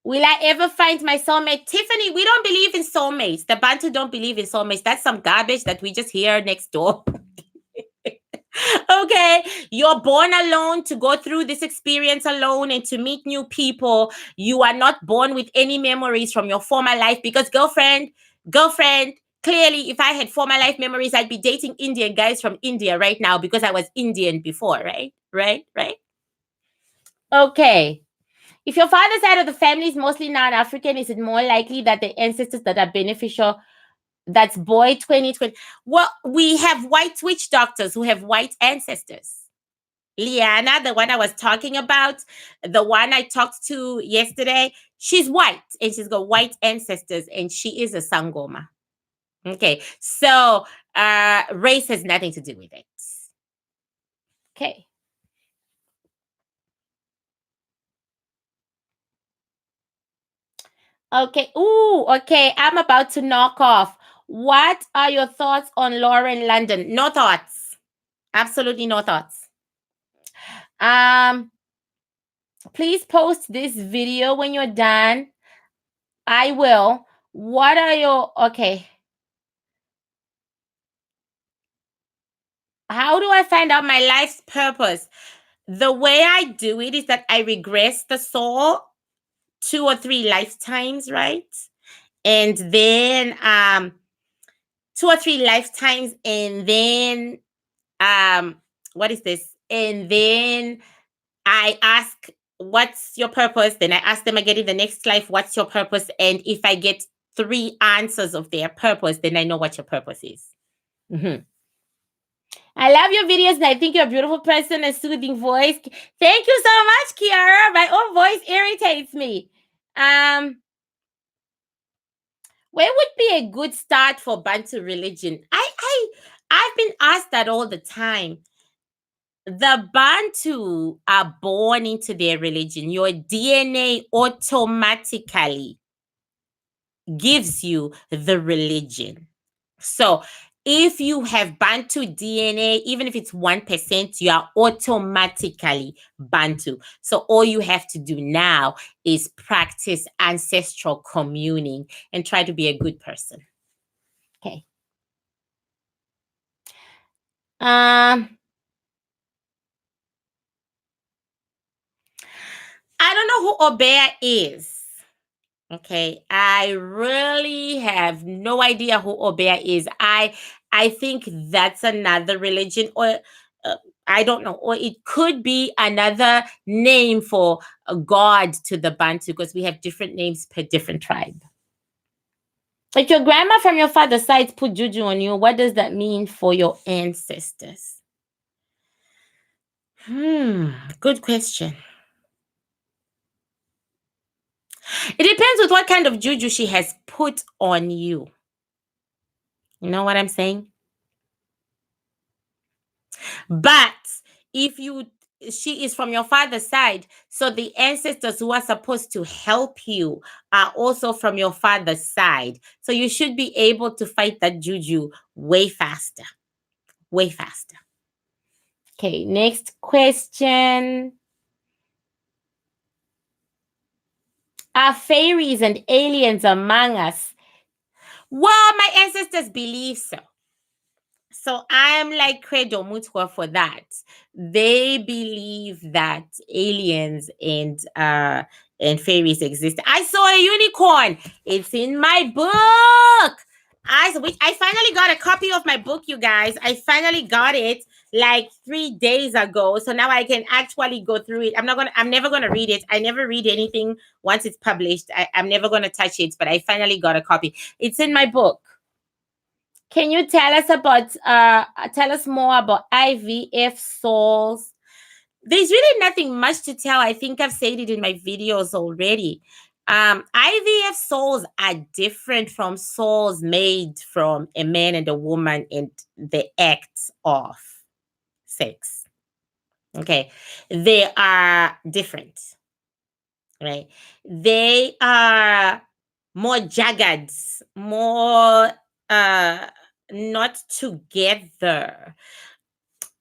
Will I ever find my soulmate? Tiffany, we don't believe in soulmates. The Bantu don't believe in soulmates. That's some garbage that we just hear next door. Okay, you're born alone to go through this experience alone and to meet new people. You are not born with any memories from your former life, because girlfriend, clearly, if I had former life memories, I'd be dating Indian guys from India right now, because I was Indian before, right? Okay. If your father's side of the family is mostly non-African, is it more likely that the ancestors that are beneficial That's boy 2020. Well, we have white witch doctors who have white ancestors. Liana, the one I was talking about, the one I talked to yesterday, she's white and she's got white ancestors and she is a Sangoma. Okay, so race has nothing to do with it. Okay. Okay. Ooh, okay. I'm about to knock off. What are your thoughts on Lauren London? No thoughts. Absolutely no thoughts. Please post this video when you're done. I will. What are your okay? How do I find out my life's purpose? The way I do it is that I regress the soul 2 or 3 lifetimes, right? And then 2 or 3 lifetimes, and then what is this? And then I ask, what's your purpose? Then I ask them again in the next life, what's your purpose? And if I get 3 answers of their purpose, then I know what your purpose is. Mm-hmm. I love your videos and I think you're a beautiful person, a soothing voice. Thank you so much, Kiara. My own voice irritates me. Where would be a good start for Bantu religion? I've been asked that all the time. The Bantu are born into their religion. Your DNA automatically gives you the religion. So if you have Bantu DNA, even if it's 1%, you are automatically Bantu. So all you have to do now is practice ancestral communing and try to be a good person. Okay. I don't know who Obeah is. Okay, I really have no idea who Obeah is. I think that's another religion, or I don't know, or it could be another name for a god to the Bantu, because we have different names per different tribe. Like your grandma from your father's side put juju on you, what does that mean for your ancestors? Good question. It depends with what kind of juju she has put on you. You know what I'm saying? But if she is from your father's side, so the ancestors who are supposed to help you are also from your father's side. So you should be able to fight that juju way faster. Way faster. Okay, next question. Are fairies and aliens among us? Well, my ancestors believe so. So I'm like Credo Mutwa for that. They believe that aliens and fairies exist. I saw a unicorn. It's in my book. I finally got a copy of my book, you guys. I finally got it like 3 days ago. So now I can actually go through it. I'm never gonna read it. I never read anything once it's published. I'm never gonna touch it, but I finally got a copy. It's in my book. Can you tell us more about IVF souls? There's really nothing much to tell. I think I've said it in my videos already. IVF souls are different from souls made from a man and a woman in the act of sex. Okay. They are different, right? They are more jagged, more not together.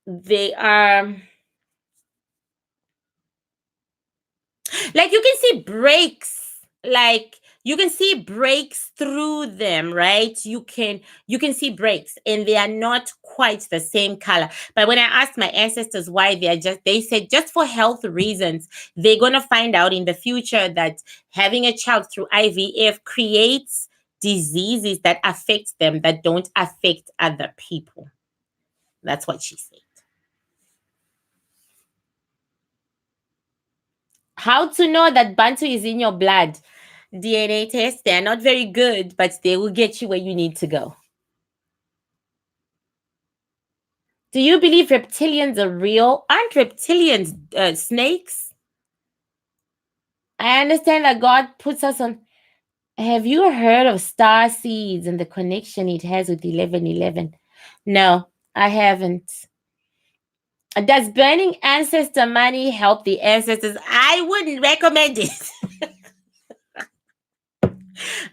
They are like you can see breaks, like you can see breaks through them, right? You can see breaks, and they are not quite the same color. But when I asked my ancestors why, they said just for health reasons. They're gonna find out in the future that having a child through IVF creates diseases that affect them that don't affect other people. That's what she said. How to know that Bantu is in your blood? DNA tests, they're not very good, but they will get you where you need to go. Do you believe reptilians are real? Aren't reptilians snakes? I understand that God puts us on. Have you heard of star seeds and the connection it has with 1111? No, I haven't. Does burning ancestor money help the ancestors? I wouldn't recommend it.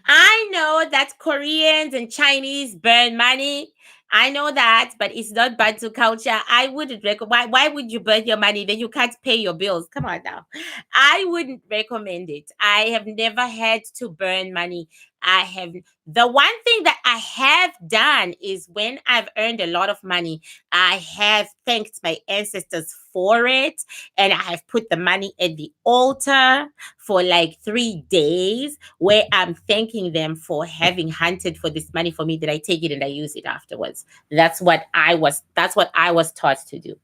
I know that Koreans and Chinese burn money. I know that, but it's not Bantu culture. I wouldn't recommend. Why would you burn your money? Then you can't pay your bills. Come on now. I wouldn't recommend it. I have never had to burn money. I have. The one thing that I have done is when I've earned a lot of money, I have thanked my ancestors for it, and I have put the money at the altar for like 3 days, where I'm thanking them for having hunted for this money for me, that I take it and I use it afterwards. That's what I was taught to do.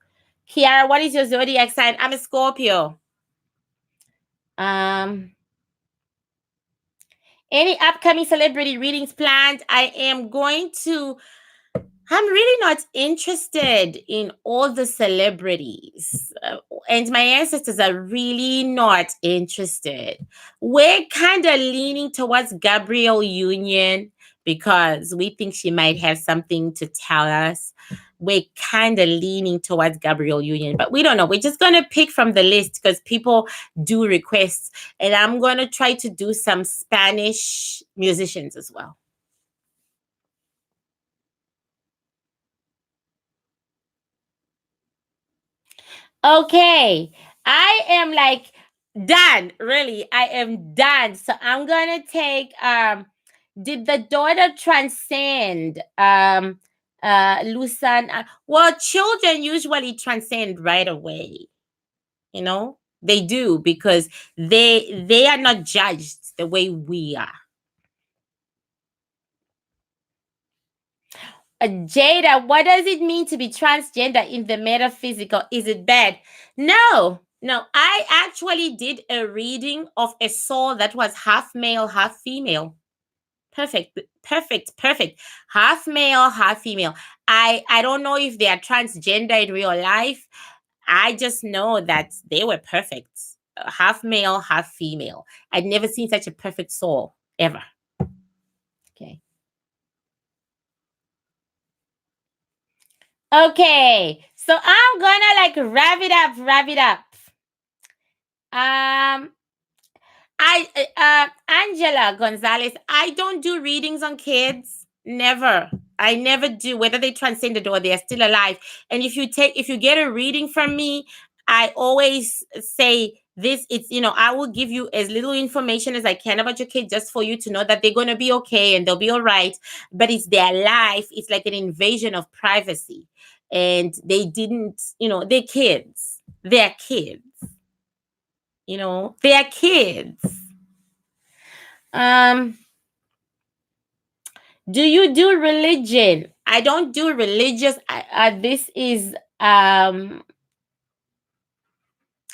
Kiara, what is your zodiac sign? I'm a Scorpio. Any upcoming celebrity readings planned? I'm really not interested in all the celebrities. And my ancestors are really not interested. We're kind of leaning towards Gabrielle Union because we think she might have something to tell us. We're kind of leaning towards Gabrielle Union, but we don't know. We're just going to pick from the list because people do requests. And I'm going to try to do some Spanish musicians as well. Okay, I am like done. Really, I am done. So I'm gonna take did the daughter transcend Lucan? Well, children usually transcend right away. You know, they do because they are not judged the way we are. Jada, what does it mean to be transgender in the metaphysical? Is it bad? No, no. I actually did a reading of a soul that was half male, half female. Perfect, perfect, perfect. Half male, half female. I don't know if they are transgender in real life. I just know that they were perfect. Half male, half female. I'd never seen such a perfect soul ever. Okay. Okay, so I'm gonna like wrap it up. Um, Angela Gonzalez, I don't do readings on kids. Never. I never do, whether they transcended or they are still alive. And if you get a reading from me, I always say this, I will give you as little information as I can about your kid just for you to know that they're going to be okay and they'll be all right. But it's their life. It's like an invasion of privacy. And they didn't, they're kids. They're kids. They're kids. Do you do religion? I don't do religious. This is I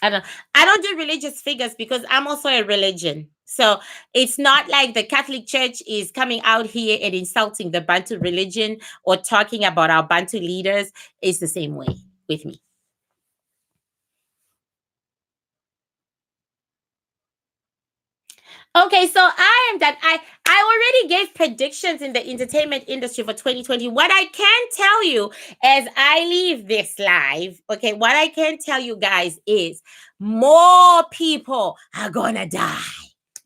don't do religious figures because I'm also a religion. So it's not like the Catholic Church is coming out here and insulting the Bantu religion or talking about our Bantu leaders. It's the same way with me. Okay, so I am done. I already gave predictions in the entertainment industry for 2020. What I can tell you as I leave this live, okay, what I can tell you guys is more people are gonna die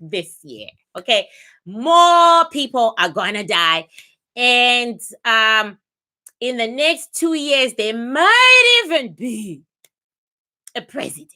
this year. Okay, more people are gonna die, and in the next 2 years, there might even be a president.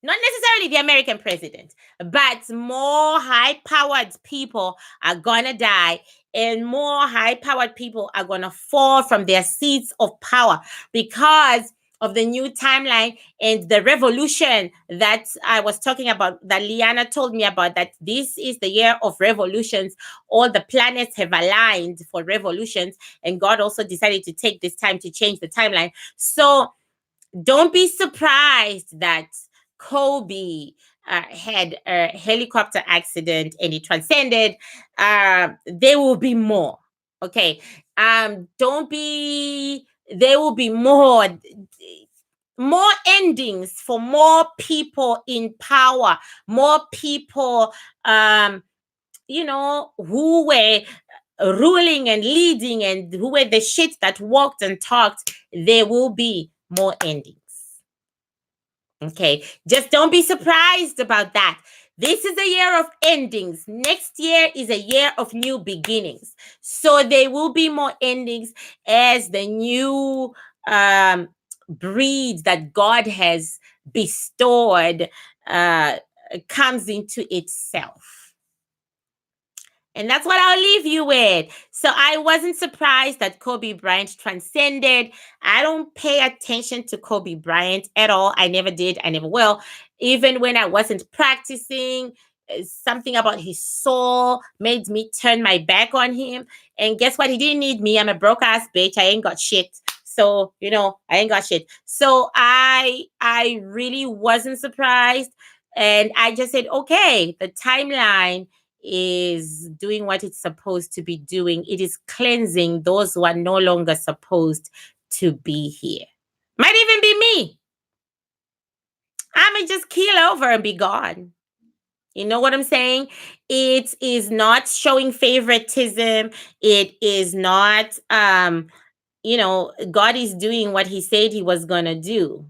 Not necessarily the American president, but more high-powered people are going to die, and more high-powered people are going to fall from their seats of power because of the new timeline and the revolution that I was talking about, that Liana told me about, that this is the year of revolutions. All the planets have aligned for revolutions, and God also decided to take this time to change the timeline. So don't be surprised that Kobe, had a helicopter accident and he transcended. There will be more. Okay. Don't be. There will be more endings for more people in power, more people, who were ruling and leading and who were the shit that walked and talked. There will be more endings. Okay, just don't be surprised about that. This is a year of endings. Next year is a year of new beginnings. So there will be more endings as the new breed that God has bestowed comes into itself. And that's what I'll leave you with. So I wasn't surprised that Kobe Bryant transcended. I don't pay attention to Kobe Bryant at all. I never did. I never will. Even when I wasn't practicing, something about his soul made me turn my back on him. And guess what? He didn't need me. I'm a broke ass bitch. I ain't got shit. So, I ain't got shit. So I really wasn't surprised. And I just said, okay, the timeline is doing what it's supposed to be doing. It is cleansing those who are no longer supposed to be here. Might even be me. I may just keel over and be gone. You know what I'm saying? It is not showing favoritism. It is not, God is doing what he said he was going to do.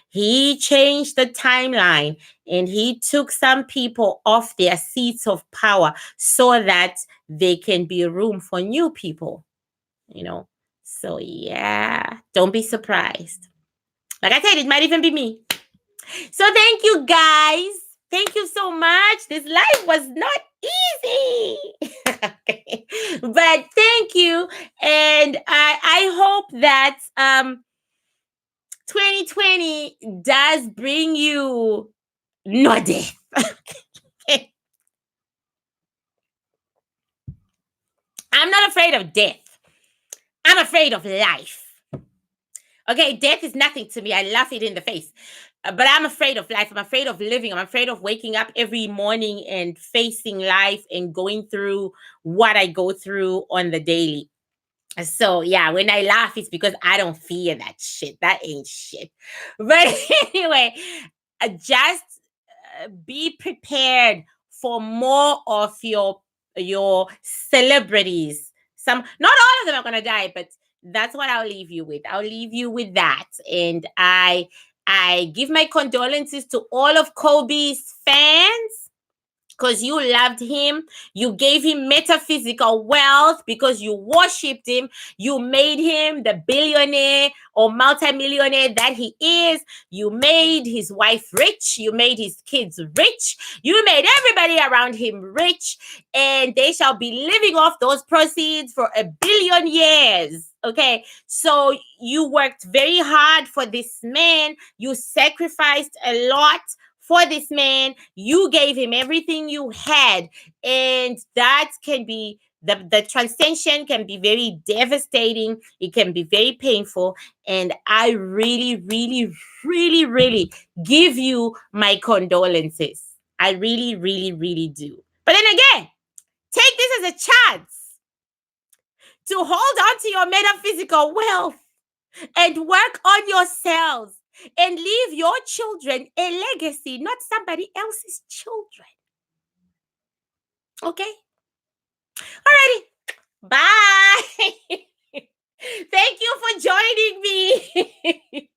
He changed the timeline and he took some people off their seats of power so that there can be room for new people. So yeah, don't be surprised. Like I said, it might even be me. So thank you guys. Thank you so much. This life was not easy. Okay. But thank you. And I hope that 2020 does bring you no death. Okay. I'm not afraid of death. I'm afraid of life. Okay, death is nothing to me. I laugh it in the face. But I'm afraid of life. I'm afraid of living. I'm afraid of waking up every morning and facing life and going through what I go through on the daily. So yeah, when I laugh, it's because I don't fear that shit. That ain't shit. But anyway, just be prepared for more of your celebrities. Not all of them are gonna die, but that's what I'll leave you with. I'll leave you with that. And I give my condolences to all of Kobe's fans, because you loved him. You gave him metaphysical wealth because you worshipped him. You made him the billionaire or multimillionaire that he is. You made his wife rich. You made his kids rich. You made everybody around him rich. And they shall be living off those proceeds for 1 billion years. Okay, so you worked very hard for this man. You sacrificed a lot for this man. You gave him everything you had, and that can be the transition can be very devastating. It can be very painful, and I really, really, really, really give you my condolences. I really, really, really do. But then again, take this as a chance to hold on to your metaphysical wealth and work on yourselves and leave your children a legacy, not somebody else's children. Okay? Alrighty. Bye. Thank you for joining me.